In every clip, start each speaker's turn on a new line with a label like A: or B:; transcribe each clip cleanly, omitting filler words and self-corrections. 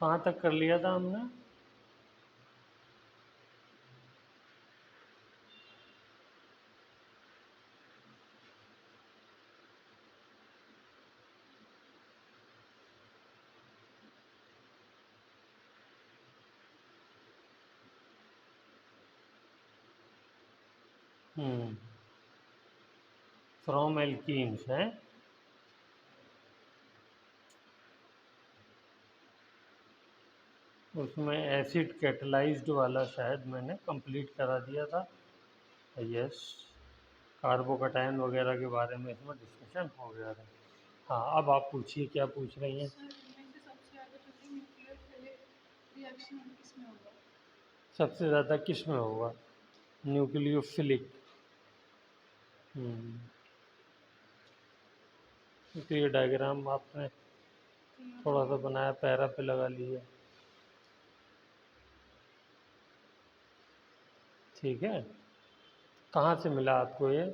A: कहाँ तक कर लिया था हमने? फ्रॉम एल्कीन्स है। उसमें एसिड कैटलाइज्ड वाला शायद मैंने कंप्लीट करा दिया था। यस, कार्बोकैटायन वगैरह के बारे में इसमें डिस्कशन हो गया था। हाँ, अब आप पूछिए, क्या पूछ रही हैं? सबसे ज़्यादा किस में होगा? न्यूक्लियोफिलिक। तो ये डायग्राम आपने थोड़ा सा बनाया, पैरा पे लगा लिया, ठीक है। कहाँ से मिला आपको ये?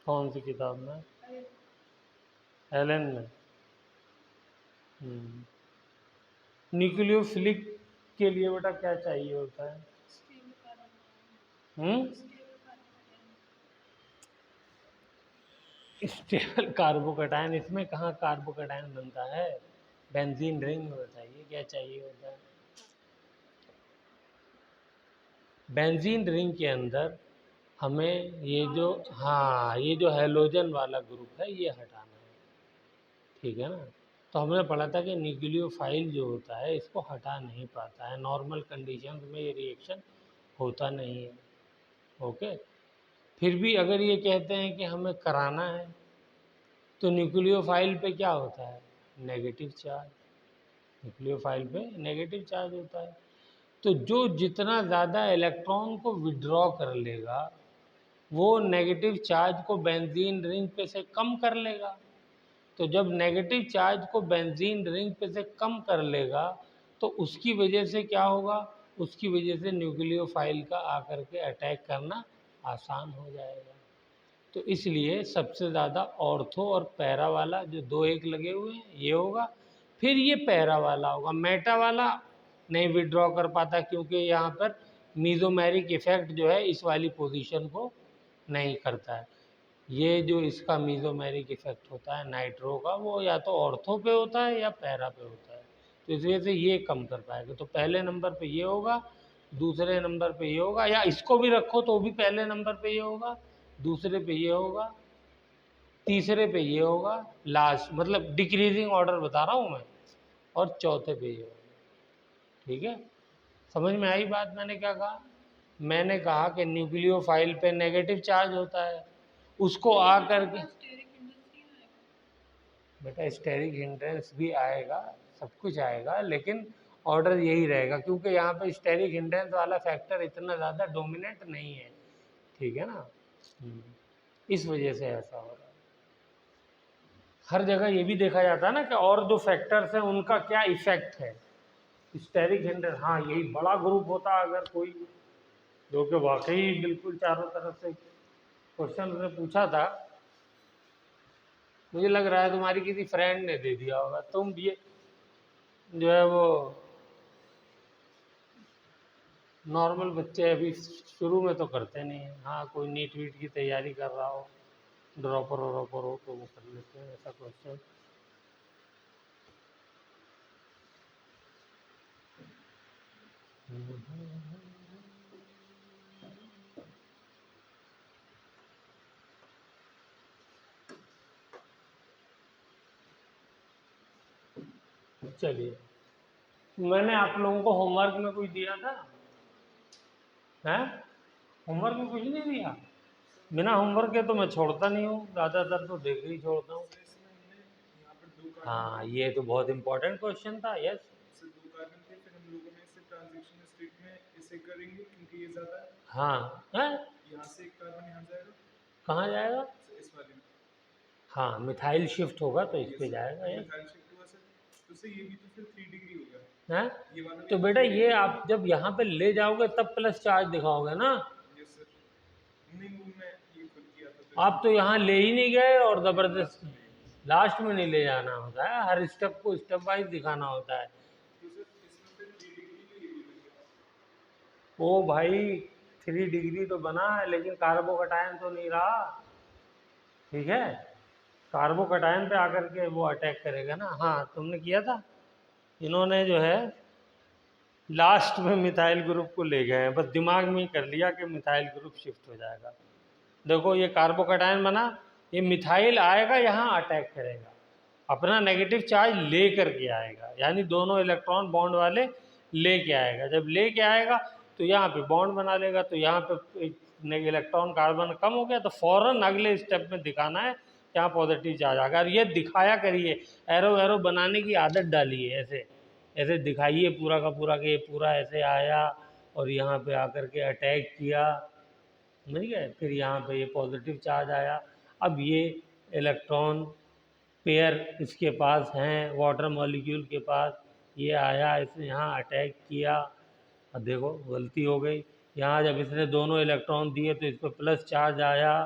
A: कौन सी किताब में? एलन में। न्यूक्लियोफिलिक के लिए बेटा क्या चाहिए होता है? Stable carbocation. इसमें कहाँ कार्बोकैटायन बनता है? बेंजीन रिंग में बताइए क्या चाहिए होता है? बेंजीन रिंग के अंदर हमें ये जो, हाँ, ये जो हैलोजन वाला ग्रुप है ये हटाना है, ठीक है ना। तो हमने पढ़ा था कि न्यूक्लियोफाइल जो होता है इसको हटा नहीं पाता है, नॉर्मल कंडीशन में ये रिएक्शन होता नहीं है। ओके, फिर भी अगर ये कहते हैं कि हमें कराना है तो न्यूक्लियोफाइल पे क्या होता है? Negative charge. न्यूक्लियोफाइल पे नेगेटिव चार्ज होता है। तो जो जितना ज़्यादा इलेक्ट्रॉन को विड्रॉ कर लेगा वो नेगेटिव चार्ज को बेंजीन रिंग पे से कम कर लेगा। तो जब नेगेटिव चार्ज को बेंजीन रिंग पे से कम कर लेगा तो उसकी वजह से क्या होगा? उसकी वजह से न्यूक्लियोफाइल का आकर के अटैक करना आसान हो जाएगा। तो इसलिए सबसे ज़्यादा ऑर्थो और पैरा वाला जो दो एक लगे हुए हैं ये होगा। फिर ये पैरा वाला होगा, मेटा वाला नहीं विड्रॉ कर पाता क्योंकि यहाँ पर मीज़ोमेरिक इफेक्ट जो है इस वाली पोजीशन को नहीं करता है। ये जो इसका मीज़ोमेरिक इफेक्ट होता है नाइट्रो का, वो या तो ऑर्थो पे होता है या पैरा पे होता है। तो इस वजह से ये कम कर पाएगा। तो पहले नंबर पे ये होगा, दूसरे नंबर पे ये होगा, या इसको भी रखो तो भी पहले नंबर पे ये होगा, दूसरे पे ये होगा, तीसरे पे ये होगा, लास्ट मतलब डिक्रीजिंग ऑर्डर बता रहा हूँ मैं, और चौथे पे ये होगा। ठीक है, समझ में आई बात मैंने क्या कहा? मैंने कहा कि न्यूक्लियोफाइल पे नेगेटिव चार्ज होता है, उसको आकर के बेटा स्टेरिक हिंड्रेंस भी आएगा, सब कुछ आएगा, लेकिन ऑर्डर यही रहेगा क्योंकि यहाँ पे स्टेरिक हिंड्रेंस वाला फैक्टर इतना ज़्यादा डोमिनेंट नहीं है, ठीक है ना। इस वजह से ऐसा हो रहा है। हर जगह ये भी देखा जाता है ना कि और जो फैक्टर्स हैं उनका क्या इफेक्ट है। स्टेरिक हिंड्रेंस, हाँ, यही बड़ा ग्रुप होता अगर कोई, जो कि वाकई बिल्कुल चारों तरफ से क्वेश्चन उसने पूछा था, मुझे लग रहा है तुम्हारी किसी फ्रेंड ने दे दिया होगा। तुम ये जो है वो नॉर्मल बच्चे अभी शुरू में तो करते नहीं हैं। हाँ, कोई नीट वीट की तैयारी कर रहा हो, ड्रॉपर वॉपर हो तो वो कर लेते हैं ऐसा क्वेश्चन। चलिए, मैंने आप लोगों को होमवर्क में कुछ दिया था? हैं? होमवर्क में कुछ नहीं दिया? बिना होमवर्क के तो मैं छोड़ता नहीं हूँ, ज़्यादातर तो देख ही छोड़ता हूँ। हाँ, ये तो बहुत इम्पोर्टेंट क्वेश्चन था। यस, हाँ है, कहाँ जाएगा? हाँ, मिथाइल शिफ्ट होगा तो इस पे जाएगा। ये है, तो बेटा ये आप जब यहाँ पे ले जाओगे तब प्लस चार्ज दिखाओगे ना। आप तो यहाँ ले ही नहीं गए और ज़बरदस्ती। लास्ट में नहीं ले जाना होता है, हर स्टेप को स्टेप वाइज दिखाना होता है। ओ भाई 3 डिग्री तो बना है, लेकिन कार्बोकटायन तो नहीं रहा, ठीक है। कार्बोकटायन पे आकर के वो अटैक करेगा ना। हाँ तुमने किया था, इन्होंने जो है लास्ट में मिथाइल ग्रुप को ले गए हैं, बस दिमाग में ही कर लिया कि मिथाइल ग्रुप शिफ्ट हो जाएगा। देखो ये कार्बोकटायन बना, ये मिथाइल आएगा यहाँ अटैक करेगा, अपना नेगेटिव चार्ज ले करके आएगा, यानी दोनों इलेक्ट्रॉन बॉन्ड वाले लेके आएगा। जब लेके आएगा तो यहाँ पे बॉन्ड बना लेगा, तो यहाँ पे इलेक्ट्रॉन कार्बन कम हो गया, तो फौरन अगले स्टेप में दिखाना है यहाँ पॉजिटिव चार्ज आ गया। और ये दिखाया करिए, एरो एरो बनाने की आदत डालिए, ऐसे ऐसे दिखाइए पूरा का पूरा कि ये पूरा ऐसे आया और यहाँ पे आकर के अटैक किया, समझ गए। फिर यहाँ पे ये पॉजिटिव चार्ज आया, अब ये इलेक्ट्रॉन पेयर इसके पास हैं, वाटर मॉलिक्यूल के पास, ये आया, इसने यहाँ अटैक किया, और देखो गलती हो गई, यहाँ जब इसने दोनों इलेक्ट्रॉन दिए तो इस पर प्लस चार्ज आया।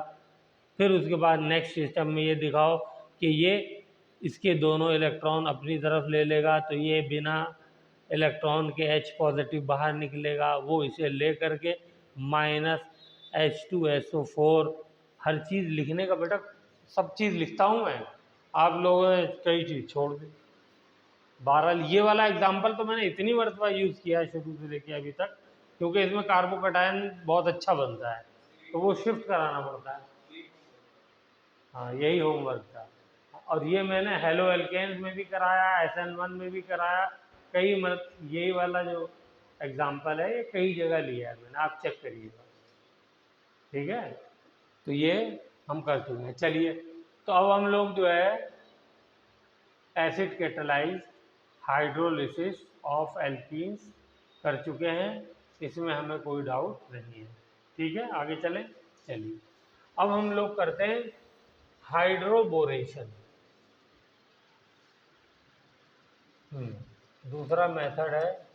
A: फिर उसके बाद नेक्स्ट सिस्टम में ये दिखाओ कि ये इसके दोनों इलेक्ट्रॉन अपनी तरफ ले लेगा, तो ये बिना इलेक्ट्रॉन के H पॉजिटिव बाहर निकलेगा, वो इसे ले करके -H2SO4, हर चीज़ लिखने का बेटा, सब चीज़ लिखता हूँ मैं, आप लोगों ने कई चीज़ छोड़ दी। 12 ये वाला एग्जाम्पल तो मैंने इतनी मरतबा यूज़ किया है शुरू से लेके अभी तक, क्योंकि इसमें कार्बोकटायन बहुत अच्छा बनता है, तो वो शिफ्ट कराना पड़ता है। हाँ यही होमवर्क था। और ये मैंने हेलो एल्केन्स में भी कराया, SN1 में भी कराया, कई यही वाला जो एग्जाम्पल है ये कई जगह लिया है मैंने, आप चेक करिएगा, ठीक है। तो ये हम कर चुके हैं। चलिए, तो अब हम लोग जो है acid catalyse hydrolysis of alkenes कर चुके हैं, इसमें हमें कोई डाउट नहीं है, ठीक है। आगे चलें, चलिए अब हम लोग करते हैं हाइड्रोबोरेशन। दूसरा मेथड है,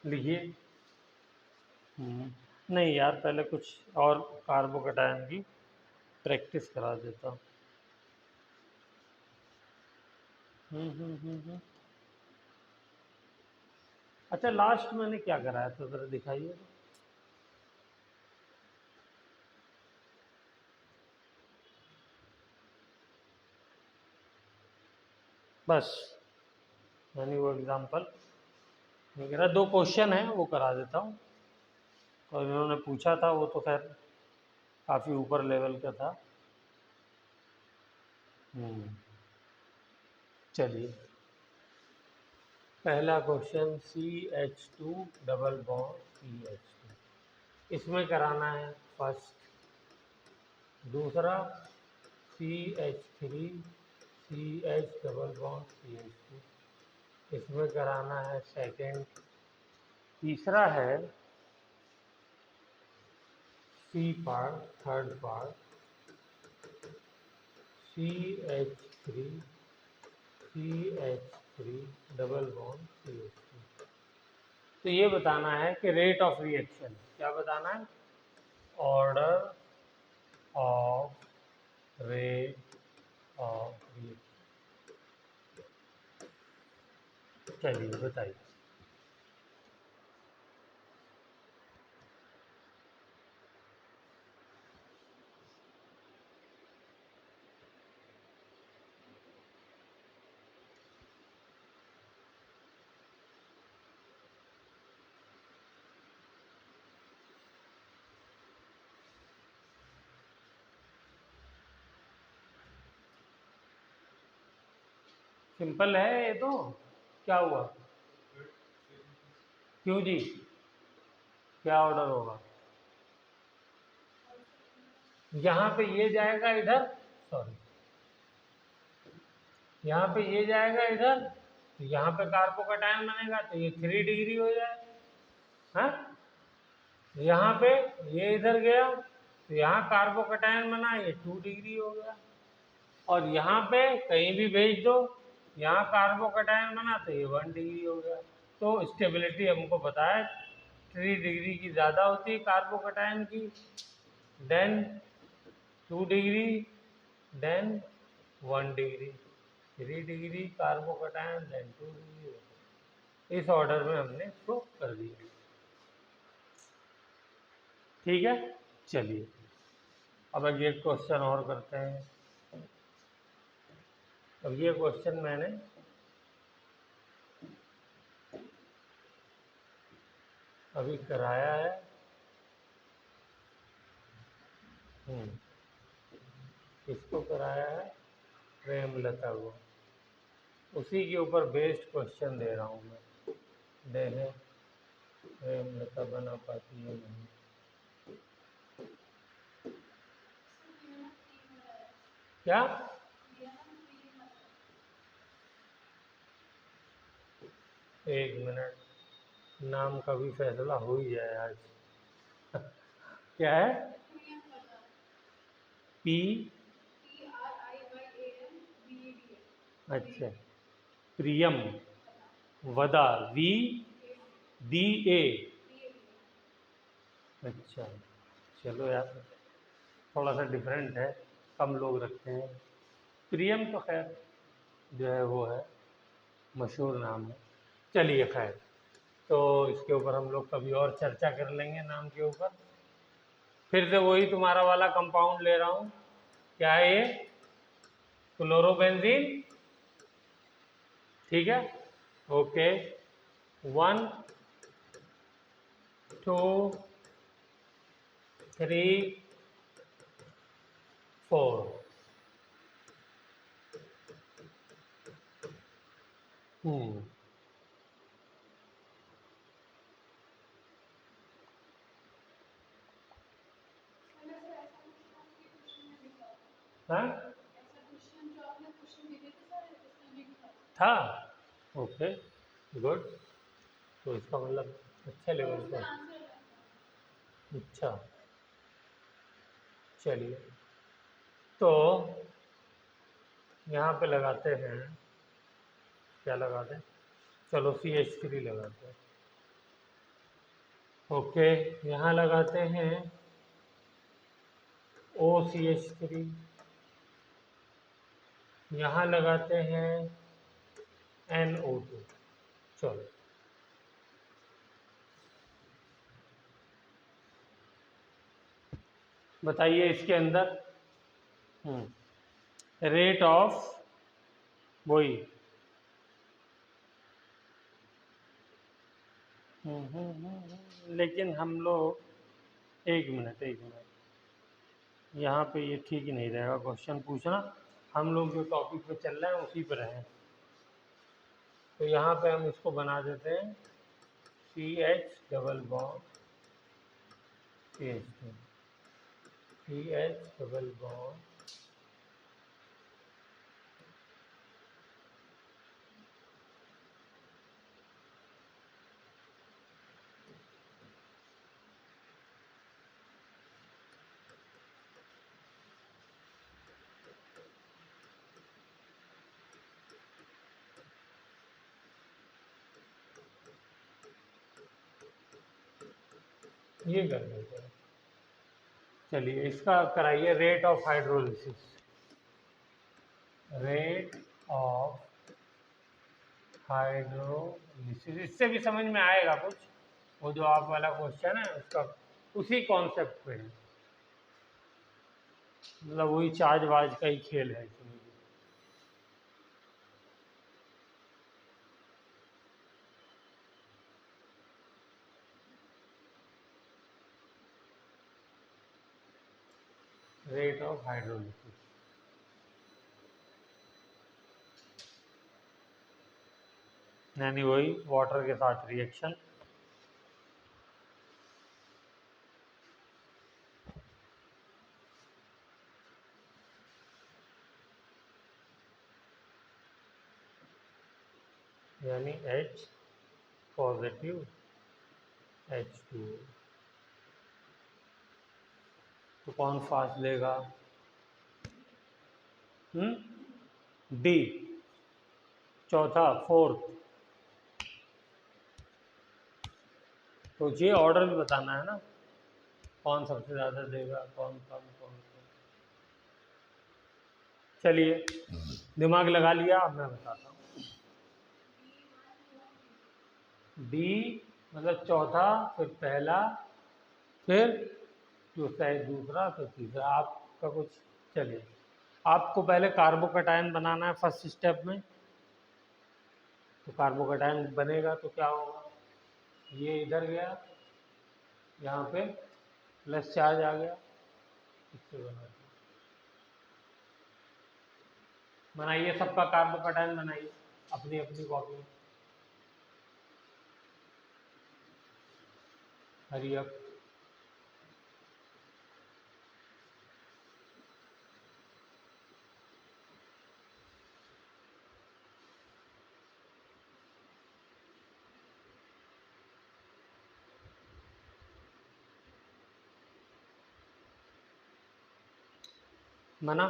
A: लिखिए। नहीं यार, पहले कुछ और कार्बोकटायन की प्रैक्टिस करा देता हूँ। अच्छा लास्ट मैंने क्या कराया था ज़रा दिखाइए। बस यानी वो एग्जाम्पल नहीं करा, 2 क्वेश्चन है वो करा देता हूँ, और इन्होंने पूछा था वो तो खैर काफ़ी ऊपर लेवल का था। चलिए, पहला question CH2 double bond CH2, इसमें कराना है फर्स्ट। दूसरा CH3 CH double bond CH2, इसमें कराना है सेकेंड। तीसरा है C part, third part, CH3 CH3 double bond CH2। तो ये बताना है कि रेट ऑफ रिएक्शन क्या बताना है, order of rate of reaction. चलिए बताइए। सिंपल है ये तो, क्या हुआ, क्यों जी, क्या ऑर्डर होगा, यहाँ पे ये जाएगा इधर, सॉरी यहाँ पे ये जाएगा इधर, तो यहाँ पे कार्बोकटायन बनेगा, तो ये 3 डिग्री हो जाएगा। हाँ, यहाँ पे ये इधर गया तो यहाँ कार्बोकटायन बना, ये 2 डिग्री हो गया। और यहाँ पे कहीं भी भेज दो, यहाँ कार्बोकटायन बना तो ये 1 डिग्री हो गया। तो स्टेबिलिटी हमको पता है 3 डिग्री की ज़्यादा होती है कार्बोकटायन की, then 2 degree then 1 degree, 3 degree carbocation, then 2 degree. इस ऑर्डर में हमने इसको कर दिया। ठीक है, चलिए अब एक क्वेश्चन और करते हैं। अब ये क्वेश्चन मैंने अभी कराया है। किसको कराया है? प्रेमलता को। उसी के ऊपर बेस्ड क्वेश्चन दे रहा हूँ मैं। देखें प्रेमलता बना पाती है नहीं। क्या? एक मिनट, नाम का भी फैसला हो ही जाए आज। क्या है? पी, अच्छा, प्रियम वदा, वी डी ए। अच्छा, चलो यार थोड़ा सा डिफरेंट है, कम लोग रखते हैं। प्रियम तो खैर जो है वो है मशहूर नाम है। चलिए खैर, तो इसके ऊपर हम लोग कभी और चर्चा कर लेंगे नाम के ऊपर। फिर से वही तुम्हारा वाला कंपाउंड ले रहा हूँ। क्या है ये? क्लोरोबेंजीन। ठीक है, ओके। 1 2 3 4। हाँ था, ओके गुड। तो इसका मतलब अच्छे लेवल पर। अच्छा, चलिए तो यहाँ पे लगाते हैं, क्या लगाते हैं? चलो CH3 लगाते हैं। ओके, यहाँ लगाते हैं OCH3, यहाँ लगाते हैं NO2। चलो बताइए इसके अंदर रेट ऑफ वही लेकिन हम लोग एक मिनट यहाँ पे ये ठीक ही नहीं रहेगा क्वेश्चन पूछना। हम लोग जो टॉपिक पे चल रहे हैं उसी पर रहें। तो यहाँ पे हम इसको बना देते हैं CH double bond CH2, CH double bond ये कर देते हैं। चलिए इसका कराइए rate of hydrolysis. Rate of hydrolysis, इससे भी समझ में आएगा कुछ। वो जो आप वाला क्वेश्चन है उसका उसी कॉन्सेप्ट पे है, मतलब वही चार्ज वाज का ही खेल है इसमें। रेट ऑफ हाइड्रोलिसिस यानी वही वाटर के साथ रिएक्शन। यानी H पॉजिटिव H2। तो कौन फास्ट लेगा? डी, चौथा फोर्थ। तो ये ऑर्डर भी बताना है ना, कौन सबसे ज़्यादा देगा, कौन कम कौन कम। चलिए दिमाग लगा लिया, अब मैं बताता हूँ। डी मतलब चौथा, फिर पहला, फिर जो शायद दूसरा, फिर तीसरा, आपका कुछ। चलिए आपको पहले कार्बोकैटायन बनाना है फर्स्ट स्टेप में। तो कार्बोकैटायन बनेगा तो क्या होगा, ये इधर गया, यहाँ पे प्लस चार्ज आ गया, इससे बनाइए सबका कार्बोकैटायन बनाइए अपनी अपनी कॉपी में। Hurry up. मना।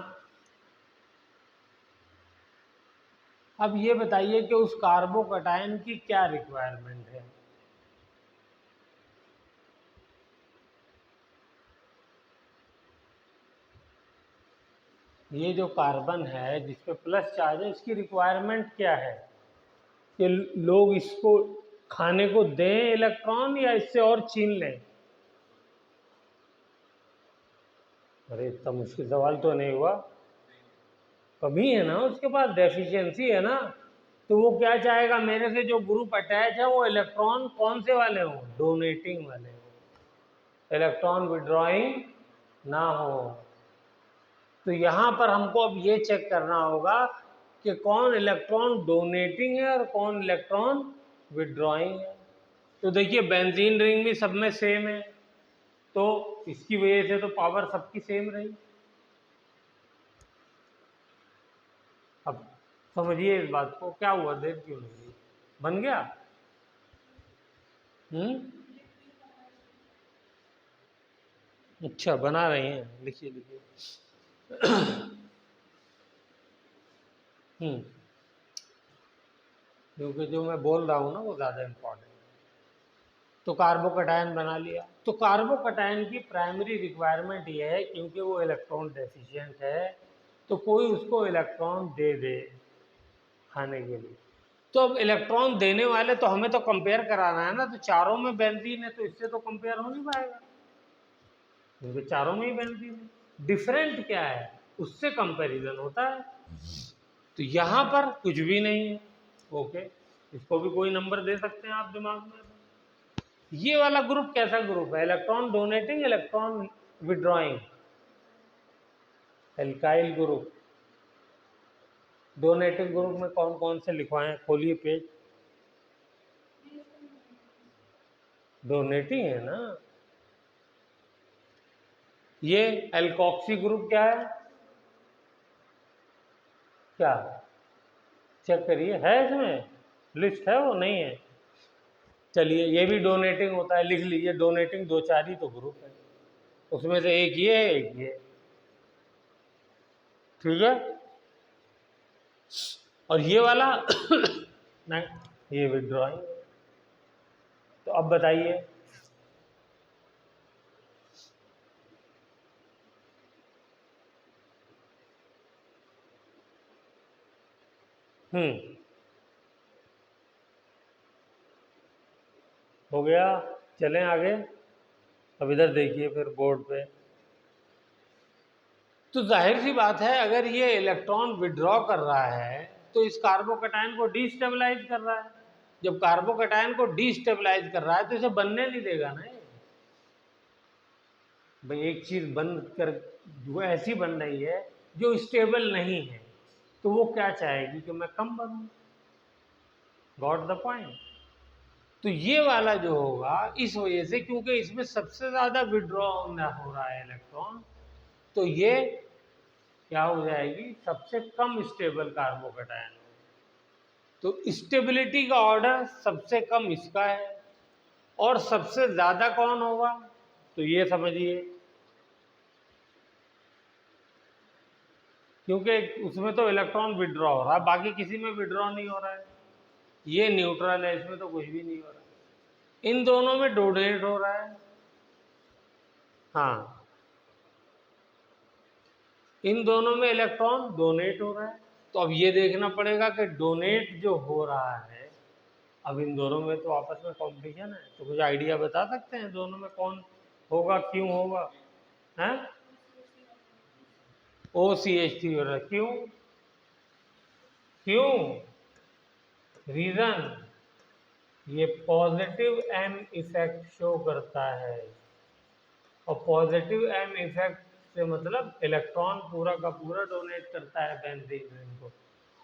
A: अब ये बताइए कि उस कार्बोकैटायन की क्या रिक्वायरमेंट है। ये जो कार्बन है जिसपे प्लस चार्ज है, इसकी रिक्वायरमेंट क्या है कि लोग इसको खाने को दें इलेक्ट्रॉन, या इससे और छीन लें। अरे इतना मुश्किल सवाल तो नहीं हुआ। कमी है ना उसके पास, डेफिशिएंसी है ना। तो वो क्या चाहेगा, मेरे से जो ग्रुप अटैच है वो इलेक्ट्रॉन कौन से वाले हो, डोनेटिंग वाले हो, इलेक्ट्रॉन विड्रॉइंग ना हो। तो यहाँ पर हमको अब ये चेक करना होगा कि कौन इलेक्ट्रॉन डोनेटिंग है और कौन इलेक्ट्रॉन विड्रॉइंग है। तो देखिए बेंजीन रिंग भी सब में सेम है, तो इसकी वजह से तो पावर सबकी सेम रही। अब समझिए इस बात को, क्या हुआ, देर क्यों लगी, बन गया। अच्छा बना रही हैं, लिखिए लिखिए। क्योंकि जो मैं बोल रहा हूँ ना वो ज़्यादा इम्पोर्टेंट है। तो कार्बोकैटायन बना लिया। तो कार्बोकैटायन की प्राइमरी रिक्वायरमेंट ये है, क्योंकि वो इलेक्ट्रॉन डेफिशिएंट है, तो कोई उसको इलेक्ट्रॉन दे दे खाने के लिए। तो अब इलेक्ट्रॉन देने वाले तो हमें तो कंपेयर कराना है ना, तो चारों में बेंजीन है तो इससे तो कंपेयर हो नहीं पाएगा, क्योंकि चारों में ही बेंजीन है। डिफरेंट क्या है, उससे कंपैरिजन होता है। तो यहाँ पर कुछ भी नहीं है। ओके, इसको भी कोई नंबर दे सकते हैं आप दिमाग में। ये वाला ग्रुप कैसा ग्रुप है, electron donating electron withdrawing, alkyl group. Donating group में कौन कौन से लिखवाएं, खोलिए पेज। डोनेटिंग है ना। ये एल्कोक्सी ग्रुप क्या है, क्या चेक करिए, है इसमें लिस्ट है, वो नहीं है। चलिए ये भी डोनेटिंग होता है, लिख लीजिए डोनेटिंग, दो चार ही तो ग्रुप है, उसमें से एक ये है एक ये, ठीक है। और ये वाला नहीं, ये विड्रॉइंग। तो अब बताइए, हो गया। चलें आगे। अब इधर देखिए फिर बोर्ड पे। तो जाहिर सी बात है, अगर ये इलेक्ट्रॉन विड्रॉ कर रहा है तो इस कार्बोकैटायन को डीस्टेबलाइज कर रहा है। जब कार्बोकैटायन को डीस्टेबलाइज कर रहा है तो इसे बनने नहीं देगा ना। भाई एक चीज बंद कर, वो ऐसी बन रही है जो स्टेबल नहीं है, तो वो क्या चाहेगी कि मैं कम बनूं। Got the point. तो ये वाला जो होगा, इस वजह से क्योंकि इसमें सबसे ज्यादा विड्रॉ हो रहा है इलेक्ट्रॉन, तो ये क्या हो जाएगी, सबसे कम स्टेबल कार्बोकैटायन। तो स्टेबिलिटी का ऑर्डर सबसे कम इसका है, और सबसे ज्यादा कौन होगा, तो ये समझिए, क्योंकि उसमें तो इलेक्ट्रॉन विड्रॉ हो रहा है, बाकी किसी में विड्रॉ नहीं हो रहा है। ये न्यूट्रल है, इसमें तो कुछ भी नहीं हो रहा है। इन दोनों में डोनेट हो रहा है। हाँ, इन दोनों में इलेक्ट्रॉन डोनेट हो रहा है। तो अब ये देखना पड़ेगा कि डोनेट जो हो रहा है, अब इन दोनों में तो आपस में कंपटीशन है, तो कुछ आइडिया बता सकते हैं दोनों में कौन होगा, क्यों होगा? हैं? OCH3 हो रहा है, क्यों? क्यों? रीजन, ये पॉजिटिव एम इफेक्ट शो करता है, और पॉजिटिव एम इफेक्ट से मतलब इलेक्ट्रॉन पूरा का पूरा डोनेट करता है बेंजीन रिंग को।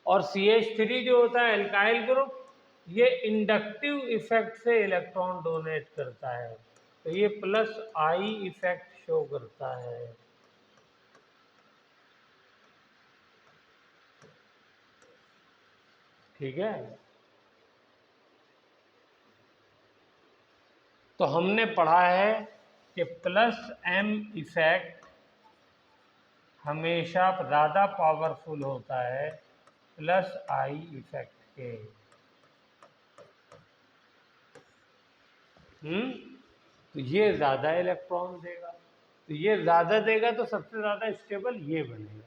A: और CH3 जो होता है एल्काइल ग्रुप, ये इंडक्टिव इफेक्ट से इलेक्ट्रॉन डोनेट करता है, तो ये प्लस आई इफेक्ट शो करता है। ठीक है, तो हमने पढ़ा है कि प्लस एम इफेक्ट हमेशा ज़्यादा पावरफुल होता है प्लस आई इफेक्ट के। तो ये ज़्यादा इलेक्ट्रॉन देगा, तो ये ज़्यादा देगा तो सबसे ज़्यादा स्टेबल ये बनेगा,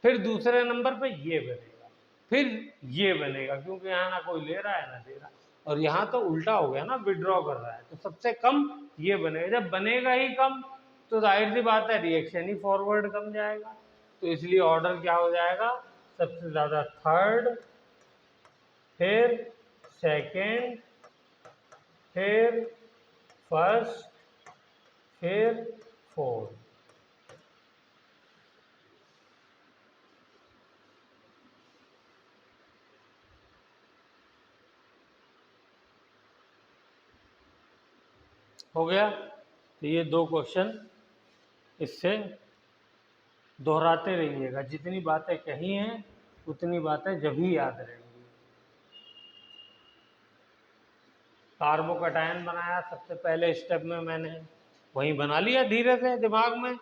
A: फिर दूसरे नंबर पे ये बनेगा, फिर ये बनेगा, क्योंकि यहाँ ना कोई ले रहा है ना दे रहा, और यहाँ तो उल्टा हो गया ना, विड्रॉ कर रहा है, तो सबसे कम ये बनेगा। जब बनेगा ही कम तो जाहिर सी बात है रिएक्शन ही फॉरवर्ड कम जाएगा, तो इसलिए ऑर्डर क्या हो जाएगा, सबसे ज़्यादा थर्ड, फिर सेकेंड, फिर फर्स्ट, फिर फोर्थ। हो गया? तो ये दो क्वेश्चन इससे दोहराते रहिएगा, जितनी बातें कही हैं उतनी बातें जब ही याद रहेंगी। कार्बोकैटायन बनाया सबसे पहले स्टेप में, मैंने वहीं बना लिया धीरे से दिमाग में,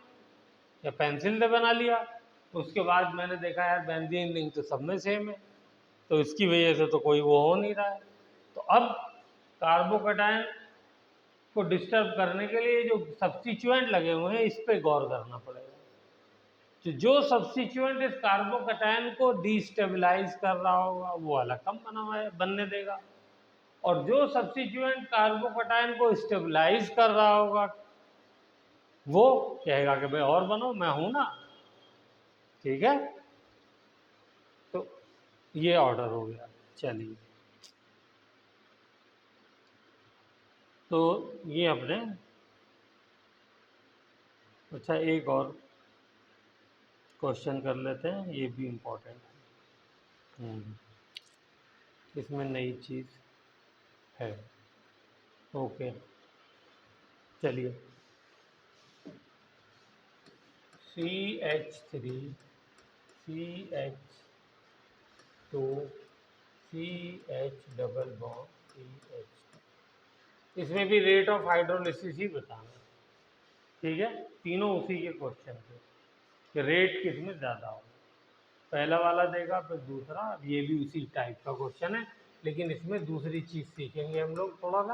A: या पेंसिल से बना लिया। उसके बाद मैंने देखा यार बेंजीन रिंग तो सब में सेम है, तो इसकी वजह से तो कोई वो हो नहीं रहा है। तो अब कार्बोकैटायन को डिस्टर्ब करने के लिए जो सब्स्टिट्यूएंट लगे हुए हैं इस पे गौर करना पड़ेगा। तो जो सब्स्टिट्यूएंट इस कार्बोकैटायन को डिस्टेबलाइज कर रहा होगा वो वाला कम बना हुआ है बनने देगा, और जो सब्स्टिट्यूएंट कार्बोकैटायन को स्टेबलाइज कर रहा होगा वो कहेगा कि भाई और बनो, मैं हूं ना। ठीक है, तो ये ऑर्डर हो गया। चलिए, तो ये अपने, अच्छा एक और क्वेश्चन कर लेते हैं, ये भी इम्पोर्टेंट है। इसमें नई चीज़ है। ओके, चलिए, CH3 CH2 CH double bond CH, इसमें भी रेट ऑफ हाइड्रोलिसिस ही बताना। ठीक है, तीनों उसी के क्वेश्चन थे कि रेट किस में ज़्यादा हो, पहला वाला देगा फिर दूसरा, अब ये भी उसी टाइप का क्वेश्चन है, लेकिन इसमें दूसरी चीज़ सीखेंगे हम लोग थोड़ा सा।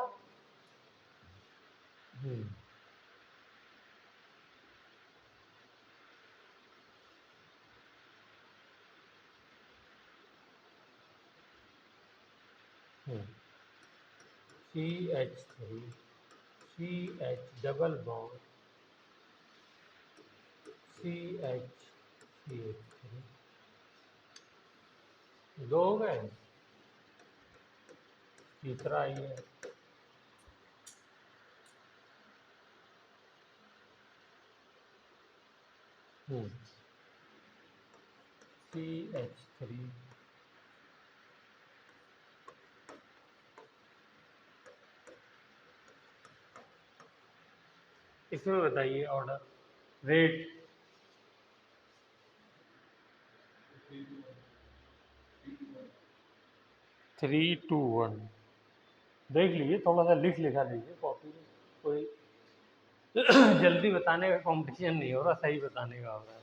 A: हम्म CH3 CH double bond CH3, दो हो गए, तीसरा ये है। CH3 इसमें बताइए ऑर्डर, रेट। 3, 2, 1, देख लीजिए, थोड़ा सा लिखा लीजिए कॉपी में, कोई जल्दी बताने का कंपटीशन नहीं हो रहा, सही बताने का हो रहा है।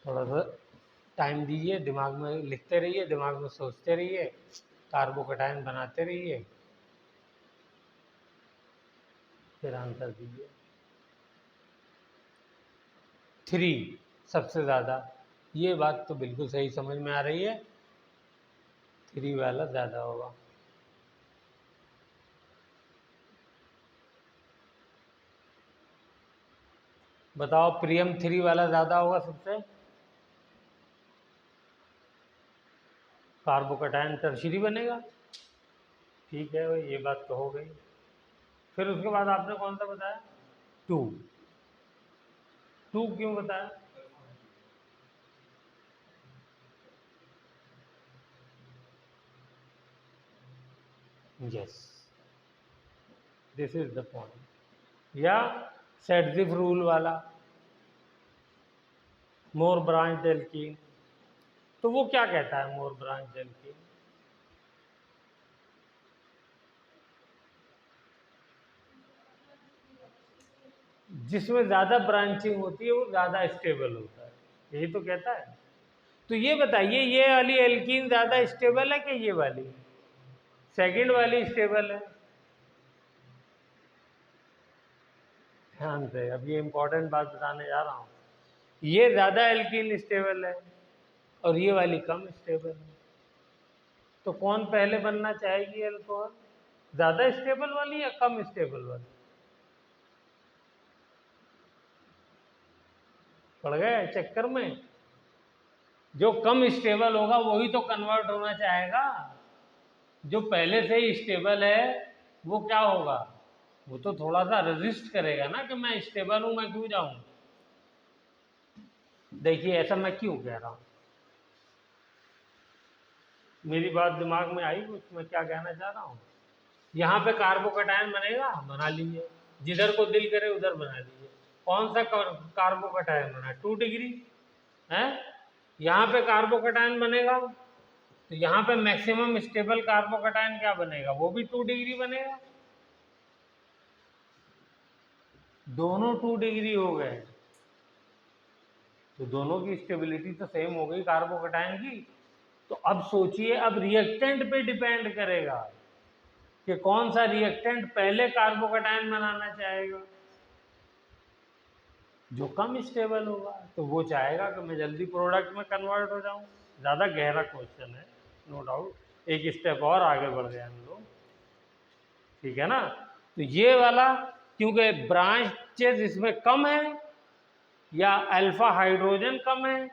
A: थोड़ा सा टाइम दीजिए, दिमाग में लिखते रहिए, दिमाग में सोचते रहिए, कार्बोकैटायन बनाते रहिए, फिर आंसर दीजिए। 3 सबसे ज़्यादा। ये बात तो बिल्कुल सही समझ में आ रही है, 3 वाला ज़्यादा होगा। बताओ प्रियम, 3 वाला ज़्यादा होगा सबसे। कार्बोकैटायन टर्शियरी बनेगा। ठीक है भाई, ये बात तो हो गई। फिर उसके बाद आपने कौन सा बताया? 2। 2 क्यों बताया? Yes, this is the point. या सेडजिफ रूल वाला, मोर ब्रांच एल्कीन, तो वो क्या कहता है मोर ब्रांच एल्कीन? जिसमें ज़्यादा ब्रांचिंग होती है वो ज़्यादा स्टेबल होता है, यही तो कहता है। तो ये बताइए, ये वाली एल्कीन ज़्यादा स्टेबल है कि ये वाली? सेकंड वाली स्टेबल है। ध्यान से, अब ये इंपॉर्टेंट बात बताने जा रहा हूँ। ये ज़्यादा एल्कीन स्टेबल है और ये वाली कम स्टेबल है। तो कौन पहले बनना चाहेगी अल्कोहल? ज़्यादा स्टेबल वाली या कम स्टेबल वाली? पड़ गए चक्कर में। जो कम स्टेबल होगा वही तो कन्वर्ट होना चाहेगा। जो पहले से ही स्टेबल है वो क्या होगा? वो तो थोड़ा सा रेजिस्ट करेगा ना कि मैं स्टेबल हूं, मैं क्यों जाऊं। देखिए ऐसा मैं क्यों कह रहा हूं, मेरी बात दिमाग में आई कुछ, मैं क्या कहना चाह रहा हूं। यहाँ पे कार्बोकैटायन बनेगा, बना लीजिए, जिधर को दिल करे उधर बना लीजिए। कौन सा कार्बोकैटायन बना? 2 डिग्री है। यहाँ पे कार्बोकैटायन बनेगा तो यहाँ पे मैक्सिमम स्टेबल कार्बोकैटायन क्या बनेगा? वो भी 2 डिग्री बनेगा। दोनों 2 डिग्री हो गए तो दोनों की स्टेबिलिटी तो सेम हो गई कार्बोकैटायन की। तो अब सोचिए, अब रिएक्टेंट पे डिपेंड करेगा कि कौन सा रिएक्टेंट पहले कार्बोकैटायन बनाना चाहेगा। जो कम स्टेबल होगा तो वो चाहेगा कि मैं जल्दी प्रोडक्ट में कन्वर्ट हो जाऊं। ज़्यादा गहरा क्वेश्चन है, नो डाउट, एक स्टेप और आगे बढ़ गए हम लोग, ठीक है ना। तो ये वाला, क्योंकि ब्रांचेस इसमें कम है या अल्फा हाइड्रोजन कम है,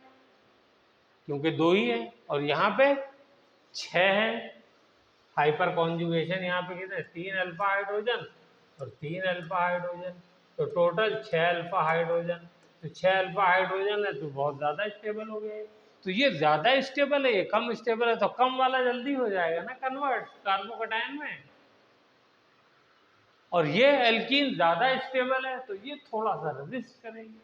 A: क्योंकि 2 ही है और यहाँ पे 6 है। हाइपर कॉन्जुगेशन यहाँ पे कितने? 3 अल्फा हाइड्रोजन और 3 अल्फा हाइड्रोजन, तो टोटल 6 अल्फा हाइड्रोजन। तो 6 अल्फा हाइड्रोजन है तो बहुत ज़्यादा स्टेबल हो गए। तो ये ज़्यादा स्टेबल है, ये कम स्टेबल है, तो कम वाला जल्दी हो जाएगा ना कन्वर्ट कार्बोकैटायन में। और ये एल्कीन ज़्यादा स्टेबल है तो ये थोड़ा सा रेजिस्ट करेगी।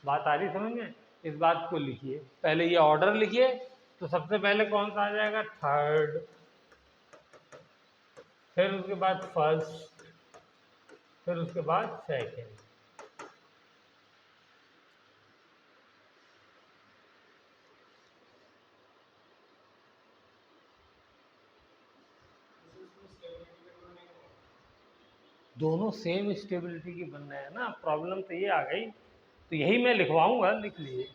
A: बात आ रही समझ में? इस बात को लिखिए, पहले ये ऑर्डर लिखिए। तो सबसे पहले कौन सा आ जाएगा? थर्ड, फिर उसके बाद फर्स्ट, फिर उसके बाद सेकेंड। दोनों सेम स्टेबिलिटी की बन रहे हैं ना, प्रॉब्लम तो ये आ गई। तो यही मैं लिखवाऊंगा, लिख लीजिए।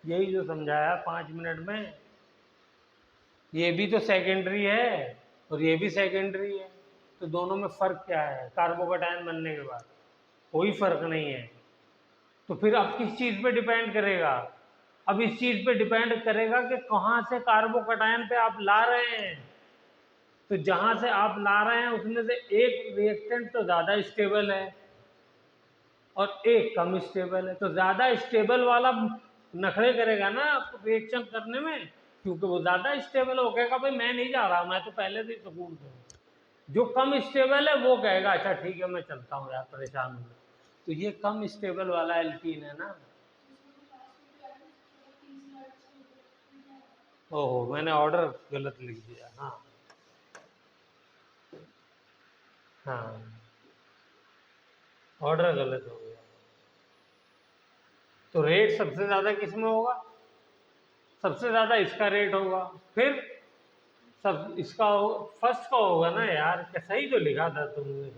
A: यही जो समझाया 5 मिनट में। ये भी तो सेकेंडरी है और ये भी सेकेंडरी है, तो दोनों में फ़र्क क्या है कार्बोकैटायन बनने के बाद? कोई फ़र्क नहीं है। तो फिर अब किस चीज़ पे डिपेंड करेगा? अब इस चीज़ पे डिपेंड करेगा कि कहाँ से कार्बोकैटायन पे आप ला रहे हैं। तो जहाँ से आप ला रहे हैं उसमें से एक रिएक्टेंट तो ज़्यादा स्टेबल है और एक कम स्टेबल है, तो ज़्यादा स्टेबल वाला नखरे करेगा ना रिएक्शन करने में, क्योंकि वो ज़्यादा स्टेबल हो कहेगा भाई मैं नहीं जा रहा, मैं तो पहले से ही सुकून से हूँ। जो कम स्टेबल है वो कहेगा अच्छा ठीक है मैं चलता हूँ यार, परेशान हूँ। तो ये कम स्टेबल वाला एल्कीन है ना। ओहो, मैंने ऑर्डर गलत लिख दिया। हाँ हाँ, ऑर्डर गलत हो गया। तो रेट सबसे ज़्यादा किस में होगा? सबसे ज़्यादा इसका रेट होगा, फिर सब इसका फर्स्ट का होगा ना यार, क्या सही तो लिखा था तुमने।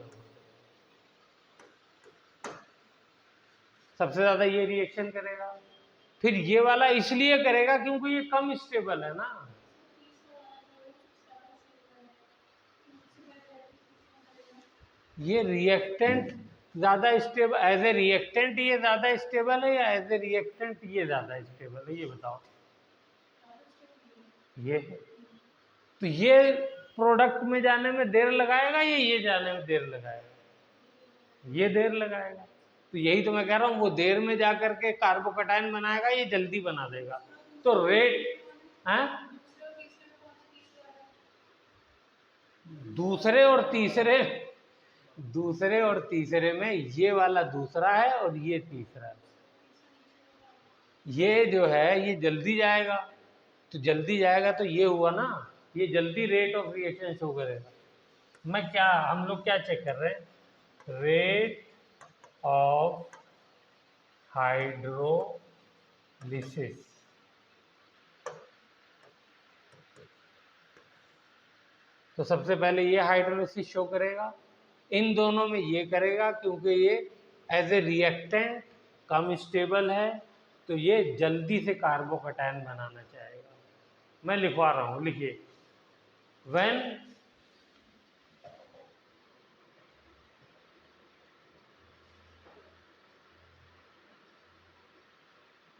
A: सबसे ज़्यादा ये रिएक्शन करेगा। फिर ये वाला इसलिए करेगा क्योंकि ये कम स्टेबल है ना। ये रिएक्टेंट ज़्यादा स्टेबल, एज ए रिएक्टेंट ये ज़्यादा स्टेबल है या एज ए रिएक्टेंट ये ज़्यादा स्टेबल है, ये बताओ। ये तो ये प्रोडक्ट में जाने में देर लगाएगा या ये जाने में देर लगाएगा? ये देर लगाएगा। तो यही तो मैं कह रहा हूँ, वो देर में जा करके कार्बोकटायन बनाएगा, ये जल्दी बना देगा। तो रेट है दूसरे और तीसरे में ये वाला दूसरा है और ये तीसरा है। ये जो है ये जल्दी जाएगा, तो जल्दी जाएगा तो ये हुआ ना, ये जल्दी रेट ऑफ रिएक्शन शो करेगा। हम लोग क्या चेक कर रहे हैं? Rate of hydrolysis. तो सबसे पहले ये हाइड्रोलिसिस शो करेगा, इन दोनों में ये करेगा क्योंकि ये एज ए रिएक्टेंट कम स्टेबल है, तो ये जल्दी से कार्बोकटायन बनाना चाहेगा। मैं लिखवा रहा हूं, लिखिए। When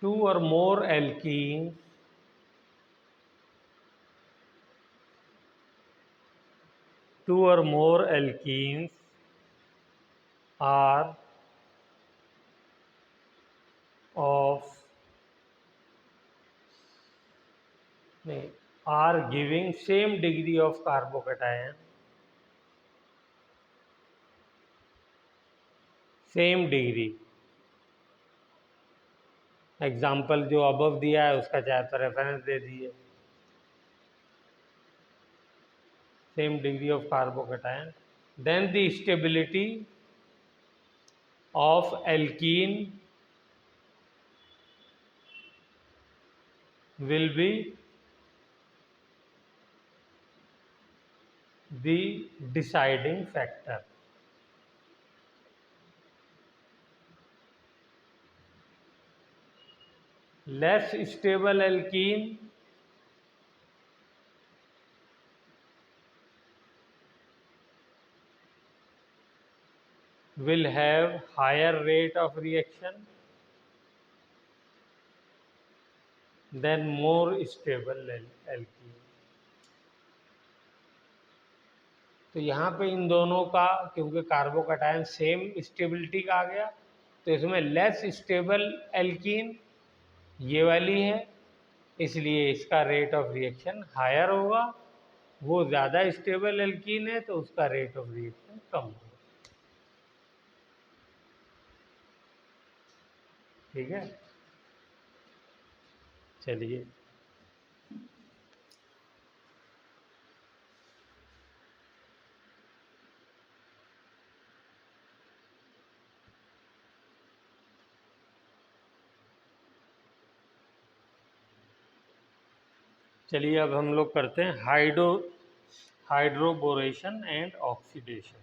A: two or more alkenes are of are giving same degree of carbocation, same degree. Example जो अबव दिया है उसका चाहे तो रेफरेंस दे दिए। Same degree of carbocation, then the stability of alkene will be the deciding factor. Less stable alkene will have higher rate of reaction than more stable alkene. तो यहाँ पे इन दोनों का, क्योंकि कार्बोकटायन सेम स्टेबिलिटी का आ गया, तो इसमें लेस स्टेबल एल्कीन ये वाली है, इसलिए इसका रेट ऑफ रिएक्शन हायर होगा। वो ज़्यादा स्टेबल एल्कीन है तो उसका रेट ऑफ रिएक्शन कम होगा। ठीक है, चलिए। चलिए अब हम लोग करते हैं हाइड्रोबोरेशन एंड ऑक्सीडेशन।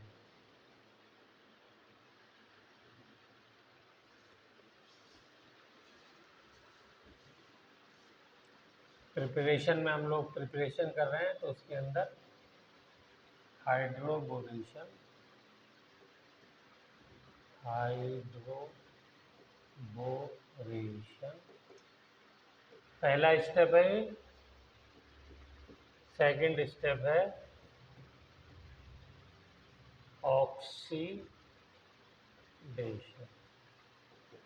A: प्रिपरेशन में हम लोग प्रिपरेशन कर रहे हैं, तो उसके अंदर हाइड्रोबोरेशन पहला स्टेप है, सेकंड स्टेप है ऑक्सीडेशन।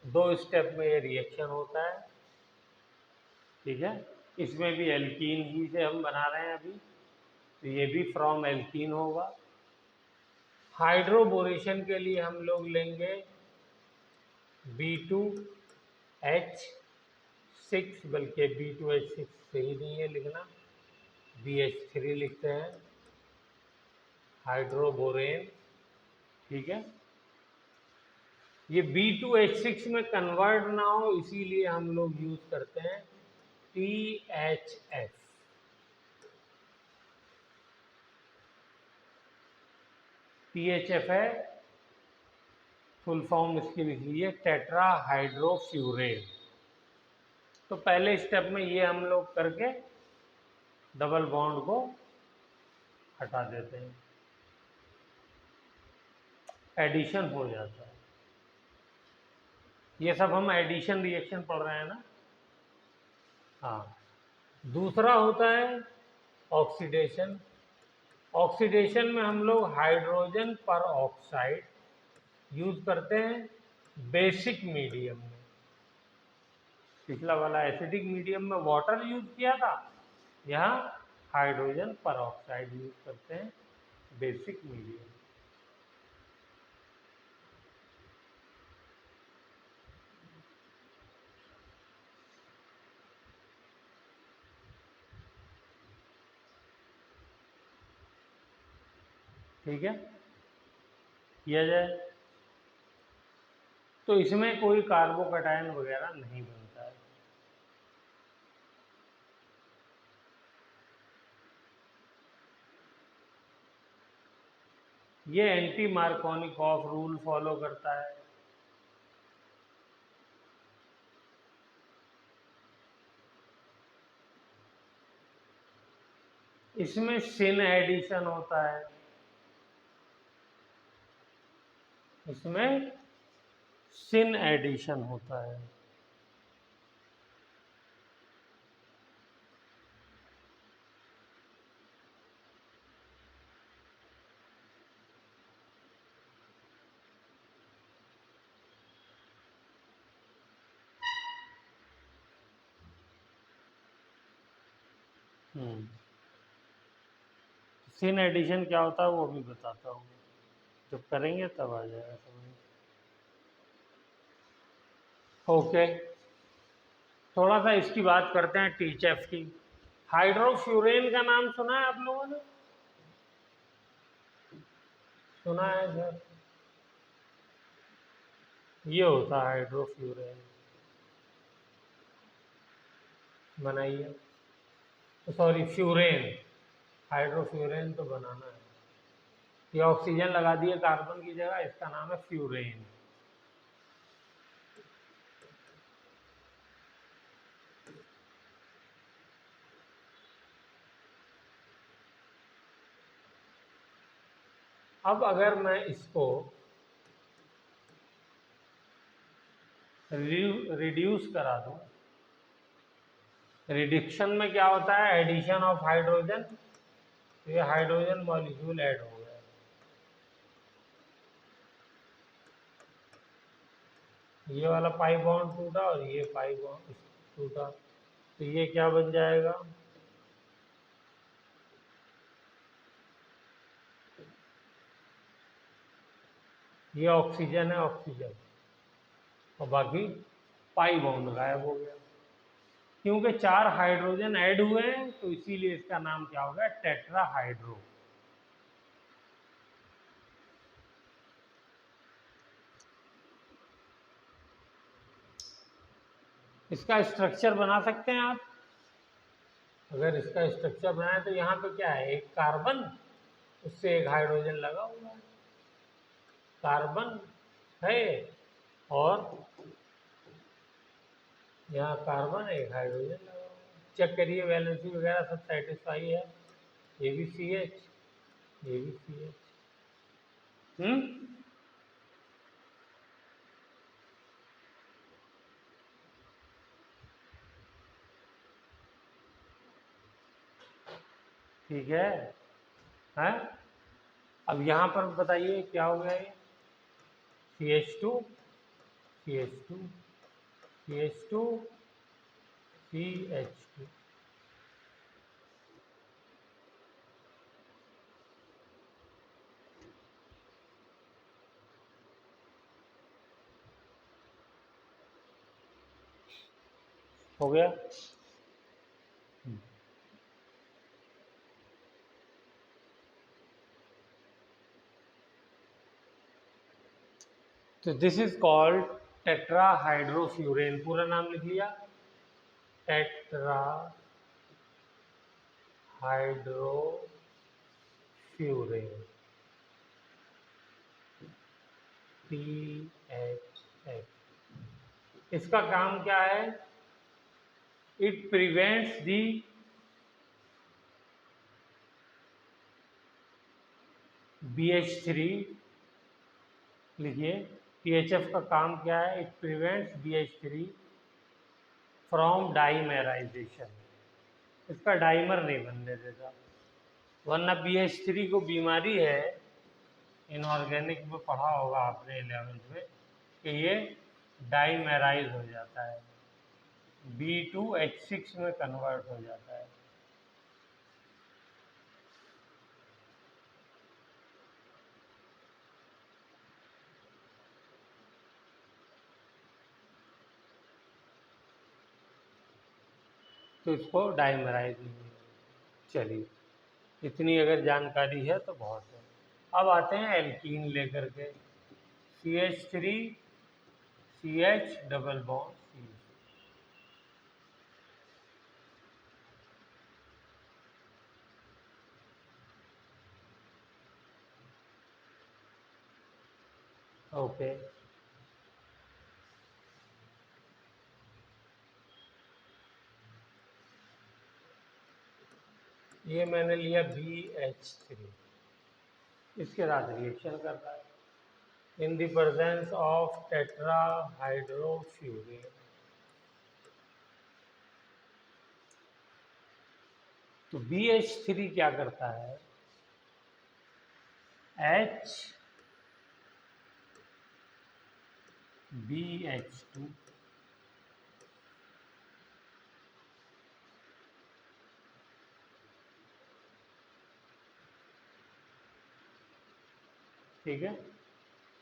A: 2 स्टेप में ये रिएक्शन होता है। ठीक है, इसमें भी एल्कीन ही से हम बना रहे हैं अभी, तो ये भी फ्रॉम एल्कीन होगा। हाइड्रोबोरेशन के लिए हम लोग लेंगे B2H6, बल्कि B2H6 सही नहीं है लिखना, BH3 लिखते हैं, हाइड्रोबोरेन। ठीक है, ये B2H6 में कन्वर्ट ना हो इसीलिए हम लोग यूज करते हैं THF। THF है फुल फॉर्म इसकी लिख लीजिए टेट्राहाइड्रोफ्यूरेन। तो पहले स्टेप में ये हम लोग करके डबल बॉन्ड को हटा देते हैं, एडिशन हो जाता है। ये सब हम एडिशन रिएक्शन पढ़ रहे हैं ना। हाँ, दूसरा होता है ऑक्सीडेशन। ऑक्सीडेशन में हम लोग हाइड्रोजन पर ऑक्साइड यूज करते हैं बेसिक मीडियम में। पिछला वाला एसिडिक मीडियम में वाटर यूज किया था, यहाँ हाइड्रोजन पर ऑक्साइड यूज करते हैं बेसिक मीडियम। ठीक है, किया जाए तो इसमें कोई कार्बोकैटायन वगैरह नहीं बनता है। ये एंटी मार्कोनिकॉफ रूल फॉलो करता है। इसमें सिन एडिशन होता है, इसमें सिन एडिशन होता है। सिन एडिशन क्या होता है वो भी बताता हूँ, जब करेंगे तब आ जाएगा समझ। ओके, थोड़ा सा इसकी बात करते हैं टीचएफ की। हाइड्रोफ्यूरेन का नाम सुना है आप लोगों ने? सुना है सर? ये होता है हाइड्रोफ्यूरेन। बनाइए, सॉरी फ्यूरेन, हाइड्रोफ्यूरेन तो बनाना है। ये ऑक्सीजन लगा दिए कार्बन की जगह, इसका नाम है फ्यूरेन। अब अगर मैं इसको रिड्यूस करा दूं, रिडक्शन में क्या होता है? Addition of hydrogen. ये हाइड्रोजन मॉलिक्यूल ऐड हो गया, ये वाला पाई बॉन्ड टूटा और ये पाई बॉन्ड टूटा, तो ये क्या बन जाएगा? ये ऑक्सीजन है, ऑक्सीजन, और बाकी पाई बॉन्ड गायब हो गया। क्योंकि 4 हाइड्रोजन ऐड हुए हैं तो इसीलिए इसका नाम क्या हो गया? टेट्राहाइड्रो। इसका स्ट्रक्चर बना सकते हैं आप। अगर इसका स्ट्रक्चर बनाए तो यहाँ पे क्या है? एक कार्बन, उससे एक हाइड्रोजन लगा हुआ है, कार्बन है, और यहाँ कार्बन एक हाइड्रोजन लगा हुआ है। चेक करिए वैलेंसी वगैरह सब सेटिस्फाई है। ये भी CH, ये भी CH। ठीक है, हैं? अब यहाँ पर बताइए क्या हो गया? ये CH2, CH2, CH2, CH2। हो गया। तो दिस इज कॉल्ड टेट्राहाइड्रोफ्यूरेन। पूरा नाम लिख लिया, टेट्राहाइड्रोफ्यूरेन, THF। H H. इसका काम क्या है? इट प्रिवेंट्स दी BH3, लिखिए THF का काम क्या है? It prevents BH3 from dimerisation. इसका डाइमर नहीं बनने देता, वरना BH3 को बीमारी है, इनऑर्गेनिक में पढ़ा होगा आपने 11th में, कि ये डाइमेराइज हो जाता है, B2H6 में कन्वर्ट हो जाता है। तो इसको डाइमराइज नहीं है। चलिए, इतनी अगर जानकारी है तो बहुत है। अब आते हैं एल्कीन लेकर के, CH3 CH double bond C। Okay, ये मैंने लिया BH3, इसके साथ रिएक्शन कर रहा है in the presence of tetrahydrofuran. तो BH3 क्या करता है? H BH2, ठीक है,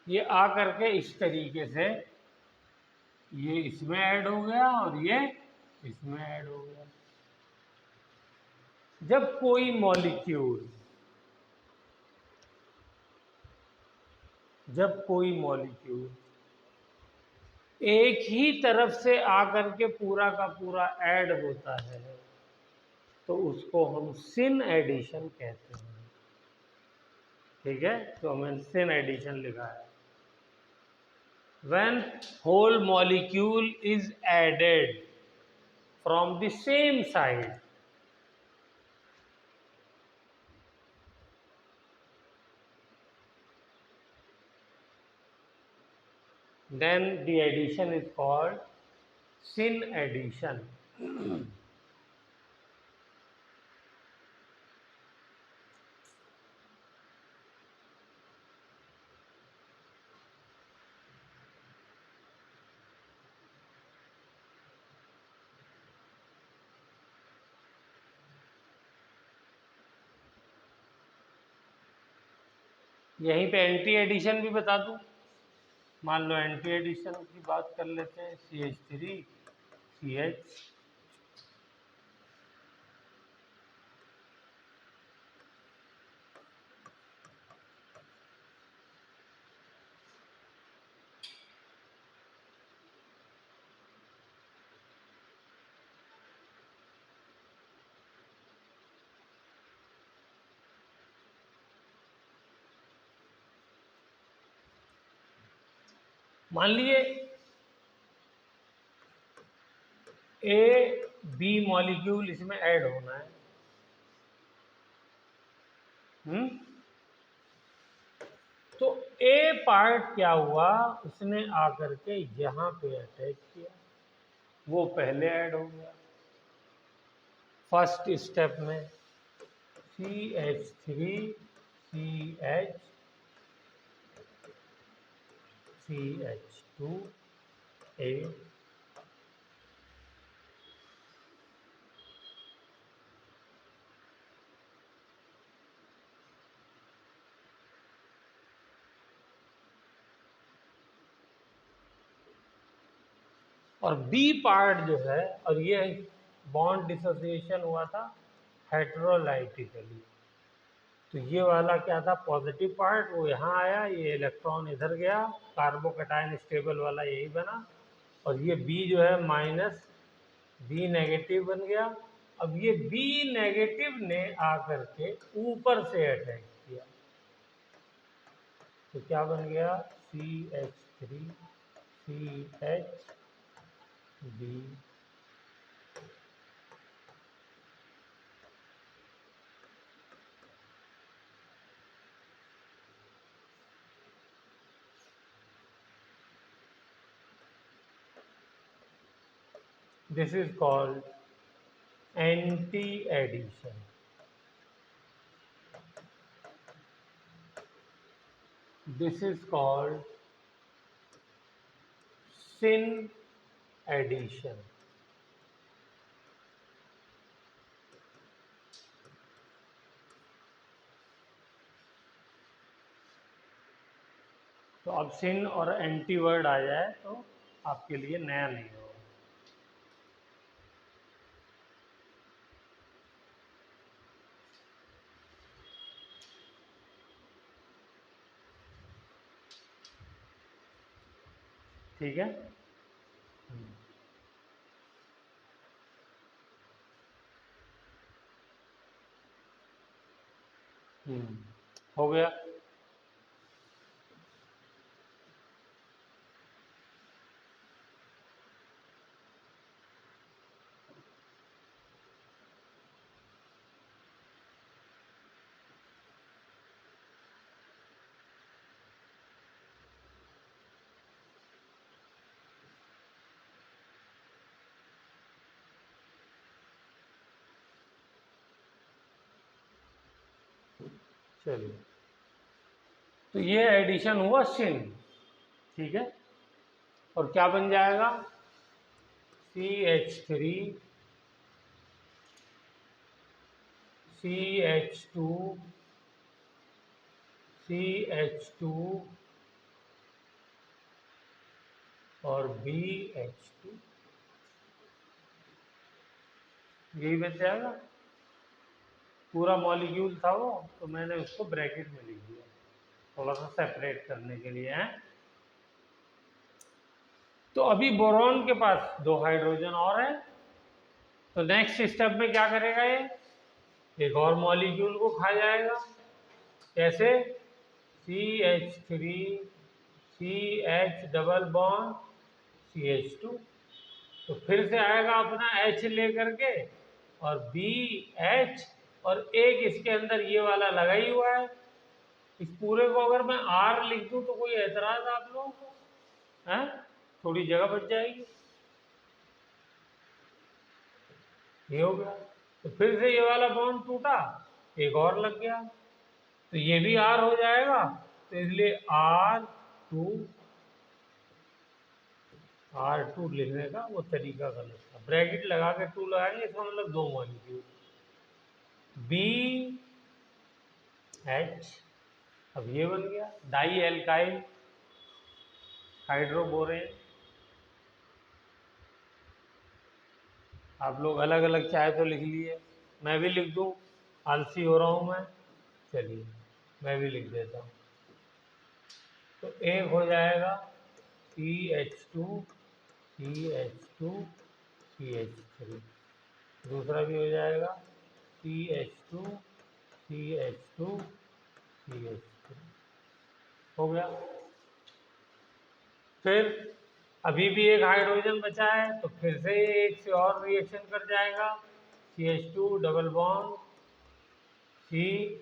A: ये आ करके इस तरीके से ये इसमें ऐड हो गया और ये इसमें ऐड हो गया। जब कोई मॉलिक्यूल एक ही तरफ से आकर के पूरा का पूरा ऐड होता है तो उसको हम सिन एडिशन कहते हैं। ठीक है, तो हमने सिन एडिशन लिखा है। When whole molecule is added from the same side, then the addition is called syn addition. यहीं पे एंटी एडिशन भी बता दूं। मान लो एंटी एडिशन की बात कर लेते हैं, CH3 CH, मान लिए A-B मॉलिक्यूल इसमें ऐड होना है। तो A पार्ट क्या हुआ, उसने आकर के यहां पे अटैच किया, वो पहले ऐड हो गया फर्स्ट स्टेप में। CH3 CH CH2 A, और B पार्ट जो है, और ये बॉन्ड डिसोसिएशन हुआ था हेटेरोलाइटिकली। तो ये वाला क्या था, पॉजिटिव पार्ट, वो यहाँ आया, ये इलेक्ट्रॉन इधर गया, कार्बोकैटायन स्टेबल वाला यही बना, और ये B जो है माइनस B नेगेटिव बन गया। अब ये B नेगेटिव ने आकर के ऊपर से अटैक किया, तो क्या बन गया, CH3 three C H B. This is called anti-addition. This is called syn addition. तो अब सिन और एंटी वर्ड आ जाए तो आपके लिए नया नहीं होगा। ठीक है। हो गया। चलिए, तो ये एडिशन हुआ सिन, ठीक है। और क्या बन जाएगा, CH3 CH2 CH2 और BH2, यही बच जाएगा। पूरा मॉलिक्यूल था वो, तो मैंने उसको ब्रैकेट में लिख दिया थोड़ा सा सेपरेट करने के लिए है। तो अभी बोरॉन के पास 2 हाइड्रोजन और है, तो नेक्स्ट स्टेप में क्या करेगा, ये एक और मॉलिक्यूल को खा जाएगा। कैसे, CH3 CH double bond CH2, तो फिर से आएगा अपना H लेकर के और BH, और एक इसके अंदर ये वाला लगा ही हुआ है। इस पूरे को अगर मैं R लिख दूं तो कोई एतराज आप लोगों को है? थोड़ी जगह बच जाएगी। ये हो गया, तो फिर से ये वाला बॉन्ड टूटा, एक और लग गया, तो ये भी R हो जाएगा। तो इसलिए R2 लिखने का वो तरीका गलत था। ब्रैकेट लगा के 2 लगाएंगे, इसका मतलब 2 मॉलिक्यूल BH। अब ये बन गया डाई एल्काइल हाइड्रोबोरेन। आप लोग अलग अलग चाहे तो लिख लिए, मैं भी लिख दूं, आलसी हो रहा हूं मैं। चलिए मैं भी लिख देता हूं। तो एक हो जाएगा CH2 CH2 CH3, दूसरा भी हो जाएगा CH2 CH2 CH3, हो गया। फिर अभी भी एक हाइड्रोजन बचा है, तो फिर से एक से और रिएक्शन कर जाएगा, CH2 double bond CH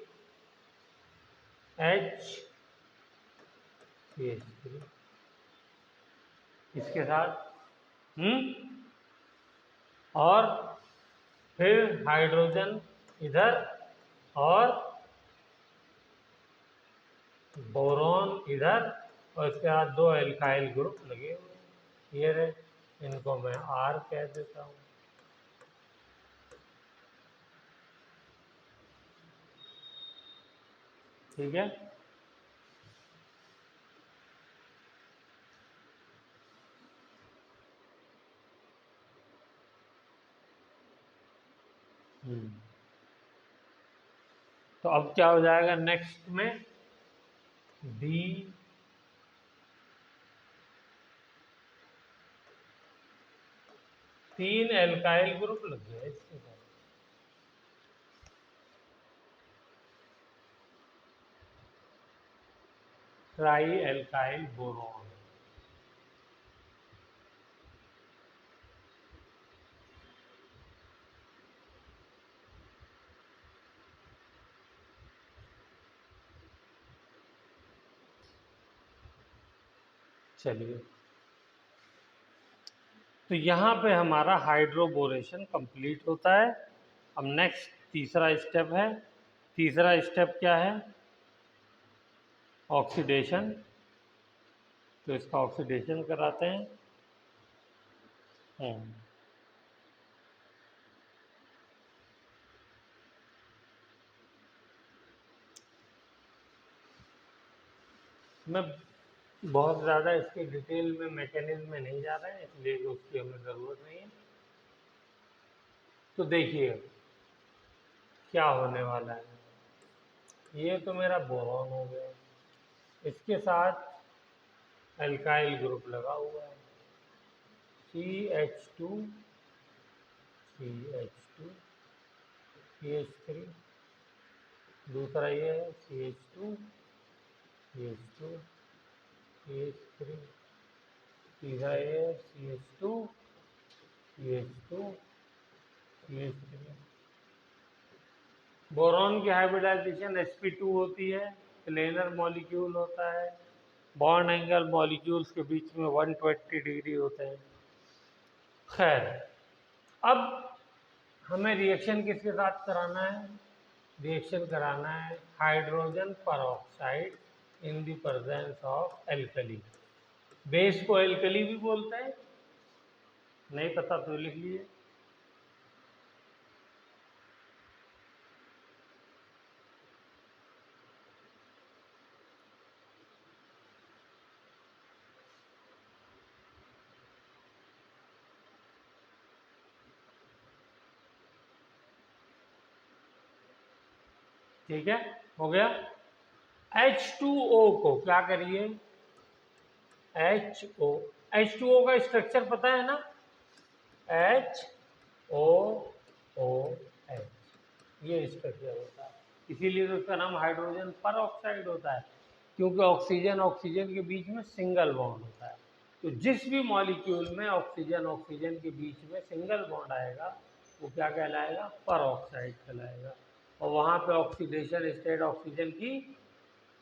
A: CH3 इसके साथ, और फिर हाइड्रोजन इधर और बोरॉन इधर, और इसके बाद 2 एल्काइल ग्रुप लगे हुए, ये रहे, इनको मैं R कह देता हूँ। ठीक है, तो अब क्या हो जाएगा नेक्स्ट में, B 3 एल्काइल ग्रुप लग गए इसके साथ, ट्राई एल्काइल बोरॉन। चलिए, तो यहाँ पे हमारा हाइड्रोबोरेशन कंप्लीट होता है। अब नेक्स्ट तीसरा स्टेप है। तीसरा स्टेप क्या है? ऑक्सीडेशन। तो इसका ऑक्सीडेशन कराते हैं। हम्म, मैं बहुत ज़्यादा इसके डिटेल में मैकेनिज्म में नहीं जा रहे हैं, इसलिए कि उसकी हमें ज़रूरत नहीं है। तो देखिए क्या होने वाला है। ये तो मेरा बोरॉन हो गया, इसके साथ एल्काइल ग्रुप लगा हुआ है, CH2 CH2 CH3। दूसरा ये है CH2 CH2 CH3। तीसरा ये है CH2 CH2 CH3। बोरॉन की हाइब्रिडाइजेशन sp2 होती है, प्लेनर मॉलिक्यूल होता है, बॉन्ड एंगल मॉलिक्यूल्स के बीच में 120 डिग्री होते हैं। खैर, अब हमें रिएक्शन किसके साथ कराना है? रिएक्शन कराना है hydrogen peroxide in the presence of alkali. Base को एल्कली भी बोलते हैं, नहीं पता तो लिख लिए। ठीक है, हो गया। H2O को क्या करिए? HO, H2O का स्ट्रक्चर पता है ना? HOOH, ये स्ट्रक्चर होता है। इसीलिए तो इसका नाम हाइड्रोजन पर ऑक्साइड होता है, क्योंकि ऑक्सीजन ऑक्सीजन के बीच में सिंगल बॉन्ड होता है। तो जिस भी मॉलिक्यूल में ऑक्सीजन ऑक्सीजन के बीच में सिंगल बॉन्ड आएगा वो क्या कहलाएगा? पर ऑक्साइड कहलाएगा। और वहाँ पे ऑक्सीडेशन स्टेट ऑक्सीजन की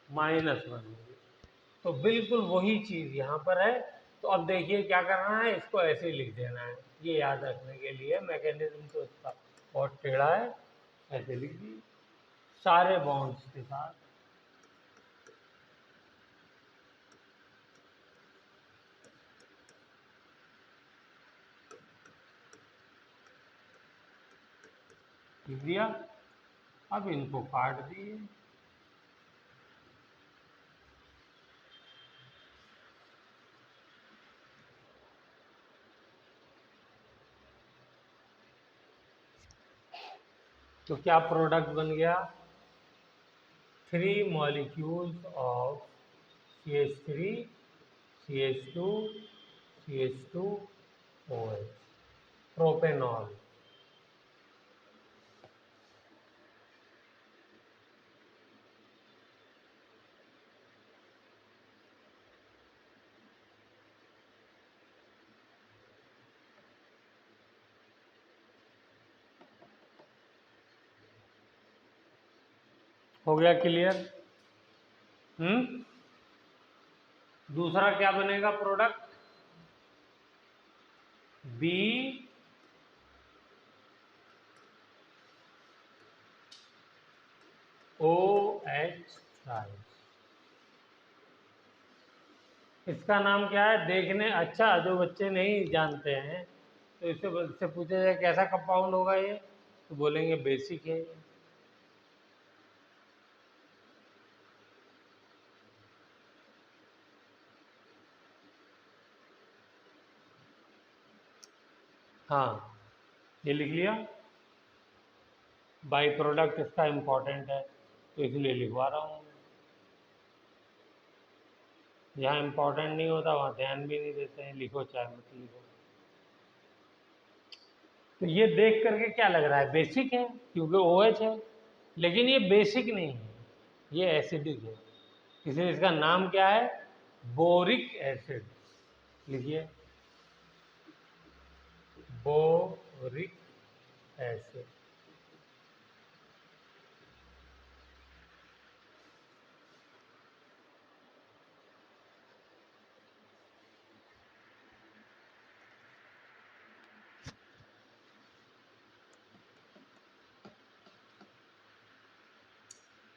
A: -1 होगी। तो बिल्कुल वही चीज़ यहाँ पर है। तो अब देखिए क्या करना है, इसको ऐसे ही लिख देना है। ये याद रखने के लिए मैकेनिज्म तो इसका बहुत टेढ़ा है। ऐसे लिख दी सारे बॉन्ड्स के साथ। लिख दिया। अब इनको काट दिए। तो क्या प्रोडक्ट बन गया? 3 molecules of CH3 CH2 CH2 OH, propanol. हो गया क्लियर? दूसरा क्या बनेगा प्रोडक्ट? BOH। इसका नाम क्या है? देखने अच्छा, जो बच्चे नहीं जानते हैं तो इससे पूछा जाए कैसा कंपाउंड होगा ये, तो बोलेंगे बेसिक है। हाँ, ये लिख लिया। बाई प्रोडक्ट इसका इम्पोर्टेंट है तो इसलिए लिखवा रहा हूँ। जहाँ इम्पोर्टेंट नहीं होता वहाँ ध्यान भी नहीं देते हैं, लिखो चाहे मत लिखो। तो ये देख करके क्या लग रहा है? बेसिक है क्योंकि OH है, लेकिन ये बेसिक नहीं है, ये एसिडिक है। इसलिए इसका नाम क्या है? Boric acid. लिखिए, बोरिक एसिड।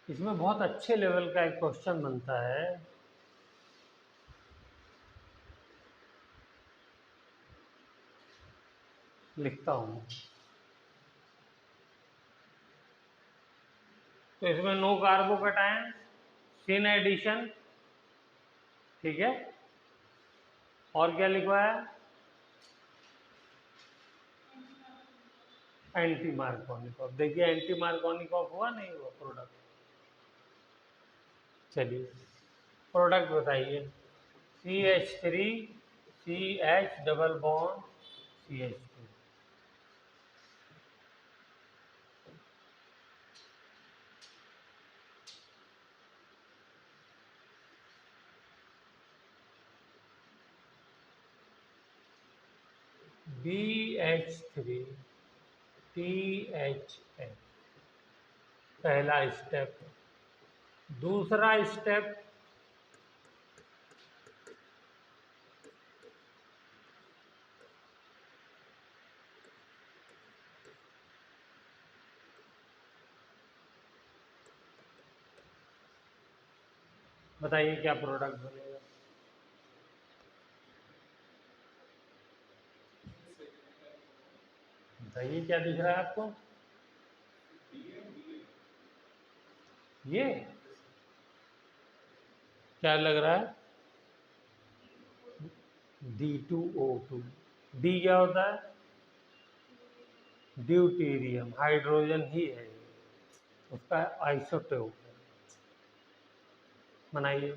A: इसमें बहुत अच्छे लेवल का एक क्वेश्चन बनता है। लिखता हूँ। तो इसमें नो कार्बोकैटायन, सिन एडिशन, ठीक है। और क्या लिखवा है? Anti Markovnikov. देखिए एंटी मार्कोनिकॉफ हुआ नहीं हुआ प्रोडक्ट? चलिए प्रोडक्ट बताइए। CH3 CH double bond CH2। BH3 THN, पहला स्टेप। दूसरा स्टेप, बताइए क्या प्रोडक्ट बनेगा? बताइए क्या दिख रहा है आपको? ये क्या लग रहा है? D2O2। डी क्या होता है? ड्यूटेरियम, हाइड्रोजन ही है ये, उसका आइसोटोप है। बनाइए।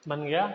A: बन गया।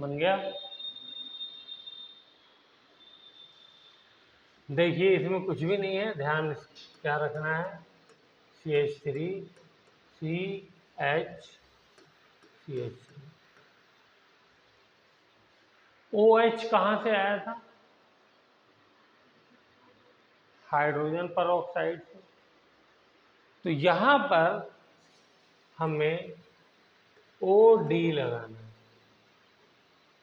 A: बन गया। देखिए इसमें कुछ भी नहीं है, ध्यान क्या रखना है, CH3 CH CH3 OH कहाँ से आया था, हाइड्रोजन परऑक्साइड से। तो यहाँ पर हमें OD लगाना है,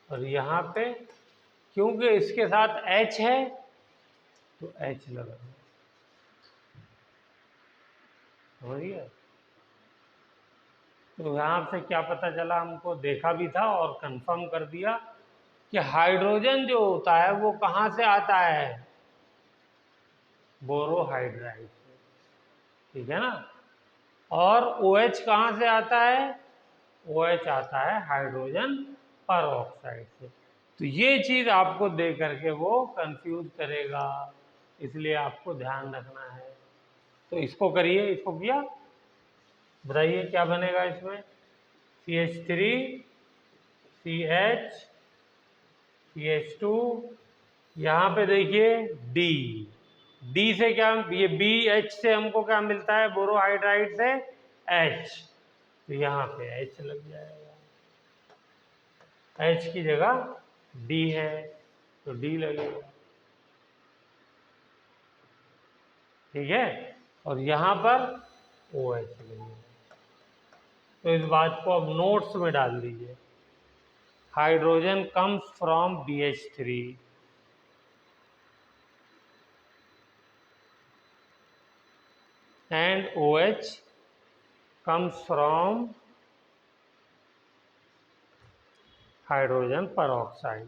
A: और यहाँ पे क्योंकि इसके साथ H है तो H लगाना, समझिए। तो यहाँ से क्या पता चला, हमको देखा भी था और कंफर्म कर दिया कि हाइड्रोजन जो होता है वो कहाँ से आता है, बोरोहाइड्राइड से, ठीक है ना। और OH कहाँ से आता है, OH आता है हाइड्रोजन परऑक्साइड से। तो ये चीज़ आपको दे करके वो कंफ्यूज करेगा, इसलिए आपको ध्यान रखना है। तो इसको करिए, इसको किया, बताइए क्या बनेगा इसमें, CH3 CH CH2, यहाँ पे देखिए D से क्या, ये BH से हमको क्या मिलता है, बोरोहाइड्राइड से H, तो यहाँ पे H लग जाएगा, H की जगह D है तो D लगेगा, ठीक है। और यहाँ पर OH लगेगा। तो इस बात को अब नोट्स में डाल दीजिए, hydrogen comes from BH3 and OH comes from hydrogen peroxide.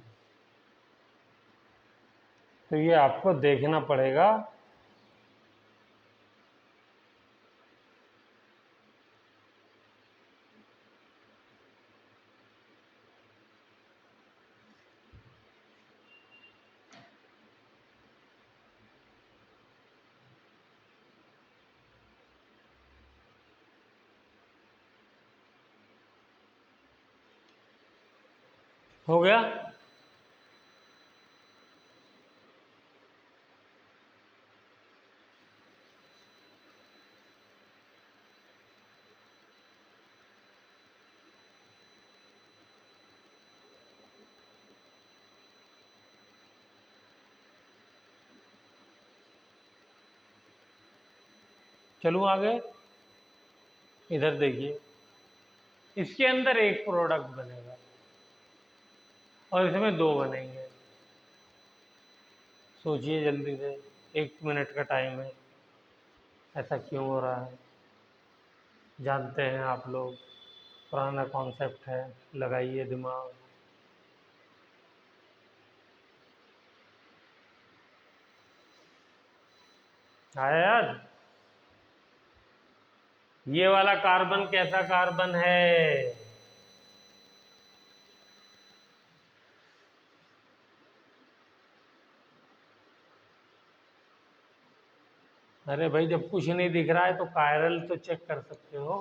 A: तो ये आपको देखना पड़ेगा। हो गया, चलूँ आगे। इधर देखिए, इसके अंदर एक प्रोडक्ट बनेगा और इसमें दो बनेंगे। सोचिए जल्दी से, 1 मिनट का टाइम है, ऐसा क्यों हो रहा है। जानते हैं आप लोग, पुराना कॉन्सेप्ट है, लगाइए दिमाग। आया यार, ये वाला कार्बन कैसा कार्बन है, अरे भाई जब कुछ नहीं दिख रहा है तो कायरल तो चेक कर सकते हो,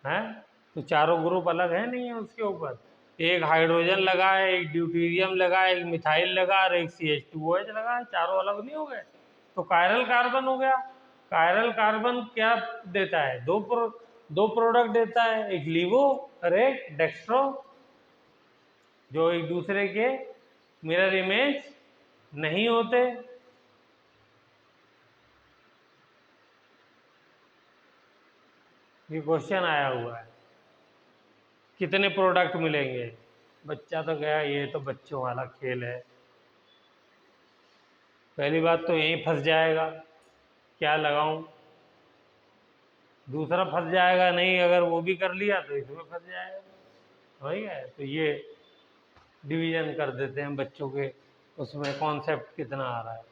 A: हैं। तो चारों ग्रुप अलग है नहीं है उसके ऊपर, एक हाइड्रोजन लगा है, एक ड्यूटीरियम लगा है, एक मिथाइल लगा और एक CH2OH लगा है, चारों अलग नहीं हो गए, तो कायरल कार्बन हो गया। कायरल कार्बन क्या देता है, दो प्रोडक्ट देता है, एक लीवो और एक डेक्स्ट्रो, जो एक दूसरे के मिरर इमेज नहीं होते। ये क्वेश्चन आया हुआ है, कितने प्रोडक्ट मिलेंगे। बच्चा तो गया, ये तो बच्चों वाला खेल है। पहली बात तो यहीं फंस जाएगा, क्या लगाऊं। दूसरा फंस जाएगा नहीं, अगर वो भी कर लिया तो इसमें फंस जाएगा, वही है। तो ये डिवीजन कर देते हैं बच्चों के, उसमें कॉन्सेप्ट कितना आ रहा है।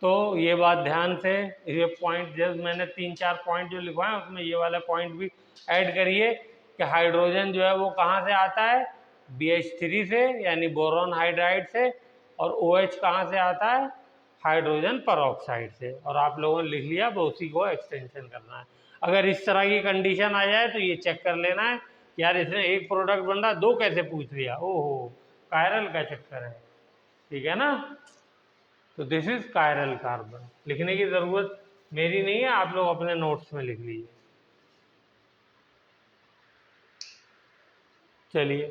A: तो ये बात ध्यान से, ये पॉइंट जब मैंने 3-4 पॉइंट जो लिखवाए उसमें ये वाला पॉइंट भी ऐड करिए कि हाइड्रोजन जो है वो कहाँ से आता है, BH3 से, यानी बोरॉन हाइड्राइड से, और OH कहाँ से आता है, हाइड्रोजन परऑक्साइड से। और आप लोगों ने लिख लिया, तो उसी को एक्सटेंशन करना है। अगर इस तरह की कंडीशन आ जाए तो ये चेक कर लेना है यार इसने एक प्रोडक्ट बन रहा, दो कैसे पूछ लिया, ओहो कायरल का चक्कर है, ठीक है ना। तो दिस इज कायरल कार्बन, लिखने की जरूरत मेरी नहीं है, आप लोग अपने नोट्स में लिख लीजिए। चलिए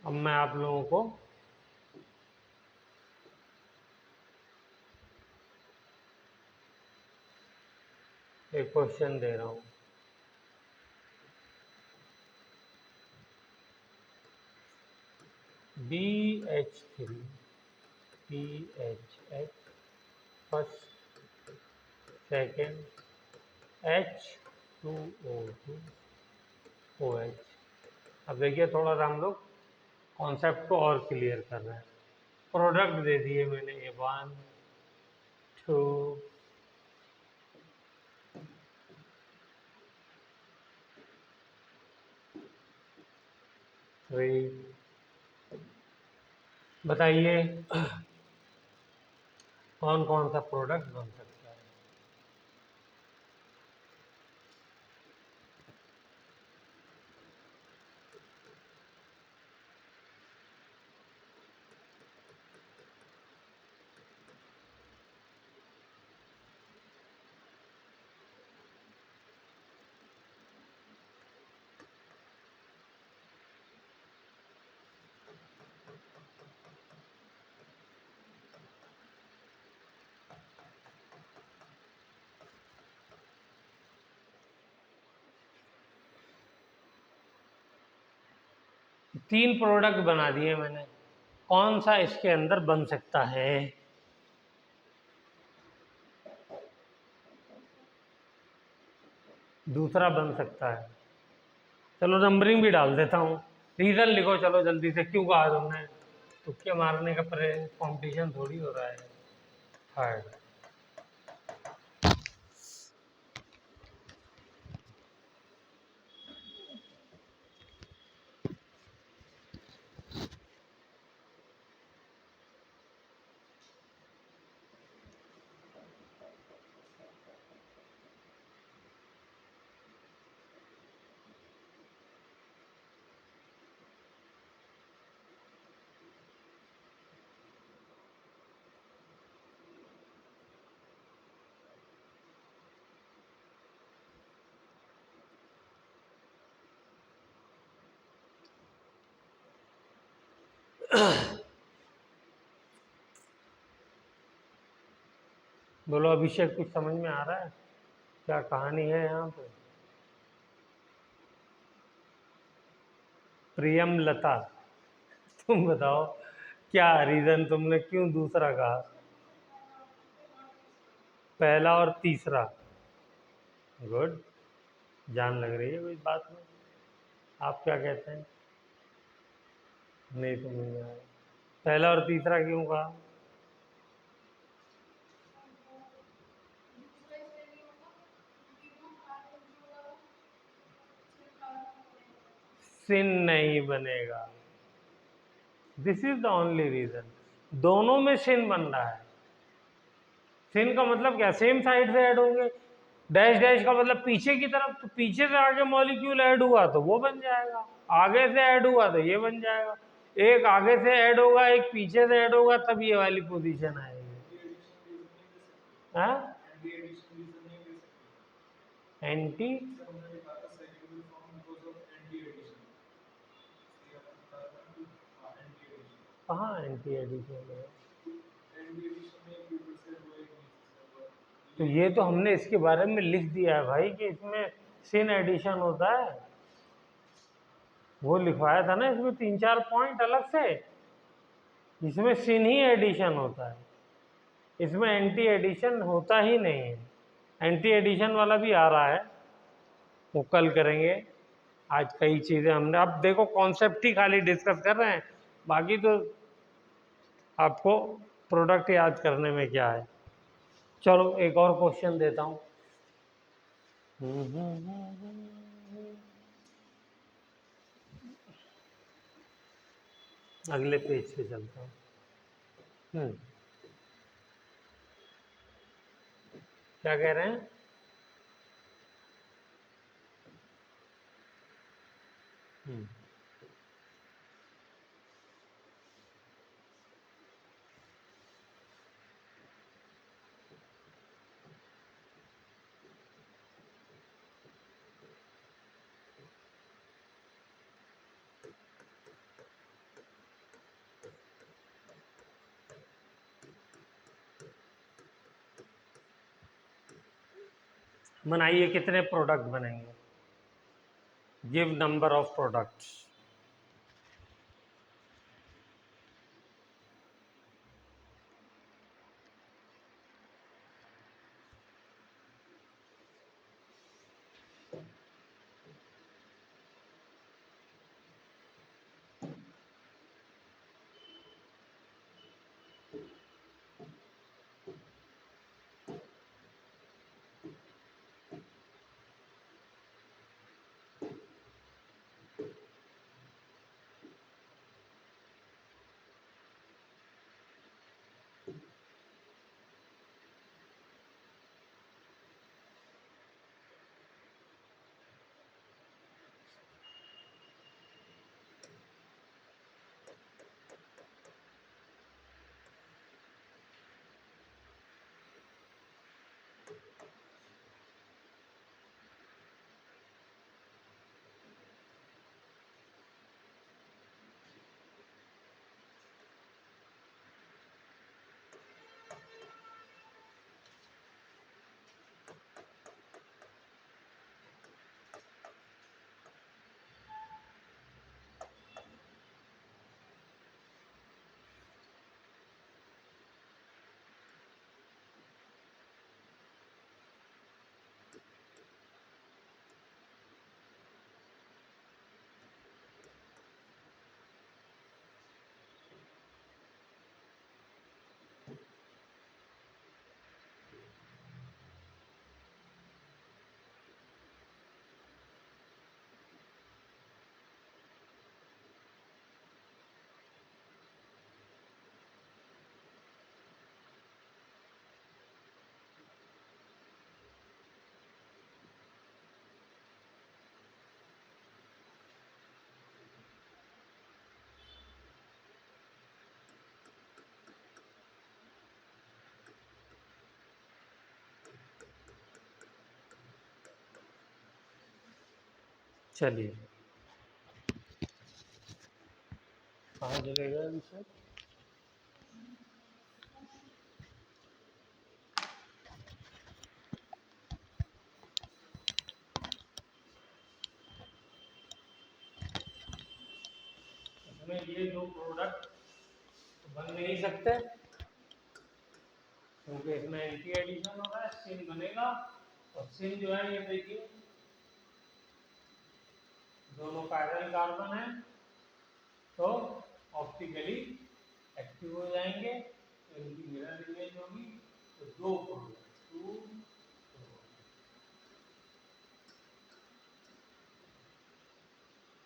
A: अब मैं आप लोगों को एक क्वेश्चन दे रहा हूं। BH3 PHH first second H2O2 OH। अब देखिए थोड़ा सा हम लोग कॉन्सेप्ट को और क्लियर कर रहे हैं। प्रोडक्ट दे दिए मैंने, ये 1 2 3, बताइए कौन कौन सा प्रोडक्ट बन सकता है। तीन प्रोडक्ट बना दिए मैंने, कौन सा इसके अंदर बन सकता है। दूसरा बन सकता है, चलो नंबरिंग भी डाल देता हूँ। रीजन लिखो चलो जल्दी से, क्यों कहा तुमने, तुक्के मारने का कंपटीशन थोड़ी हो रहा है। थर्ड, बोलो अभिषेक, कुछ समझ में आ रहा है क्या कहानी है यहाँ पे। प्रियम लता, तुम बताओ क्या रीजन, तुमने क्यों दूसरा कहा, पहला और तीसरा। गुड, जान लग रही है कोई बात में। आप क्या कहते हैं, नहीं समझ में आया, पहला और तीसरा क्यों कहा। सिन नहीं बनेगा, this is the only reason. दोनों में सिन बन रहा है। सिन का मतलब क्या, सेम साइड से ऐड होंगे। डैश डैश का मतलब पीछे की तरफ, तो पीछे से आगे मॉलिक्यूल ऐड हुआ तो वो बन जाएगा, आगे से ऐड हुआ तो ये बन जाएगा। एक आगे से ऐड होगा, एक पीछे से ऐड होगा, तब ये वाली पोजीशन आएगी। हाँ, एंटी, कहाँ एंटी एडिशन है। तो ये तो हमने इसके बारे में लिख दिया है भाई कि इसमें सिन एडिशन होता है, वो लिखवाया था ना इसमें 3-4 पॉइंट अलग से। इसमें सिन ही एडिशन होता है, इसमें एंटी एडिशन होता ही नहीं है। एंटी एडिशन वाला भी आ रहा है, वो कल करेंगे। आज कई चीज़ें हमने, अब देखो कॉन्सेप्ट ही खाली डिस्कस कर रहे हैं, बाकी तो आपको प्रोडक्ट याद करने में क्या है। चलो एक और क्वेश्चन देता हूँ। अगले पेज पे चलता हूँ। क्या कह रहे हैं, हम्म, बनाइए कितने प्रोडक्ट बनेंगे, गिव नंबर ऑफ प्रोडक्ट्स। चलिए, कहाँ चलेगा अभी सर? इसमें ये दो प्रोडक्ट बन नहीं सकते क्योंकि इसमें एंटी एडिशन होगा, सिन बनेगा। और सिन जो है ये देखिए दोनों कायरल कार्बन है, तो ऑप्टिकली एक्टिव हो जाएंगे, तो इनकी मिरर इमेज होगी। तो दो प्रोडक्ट टू,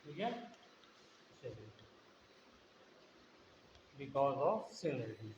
A: ठीक है, चलिए, बिकॉज ऑफ सिनर्जी।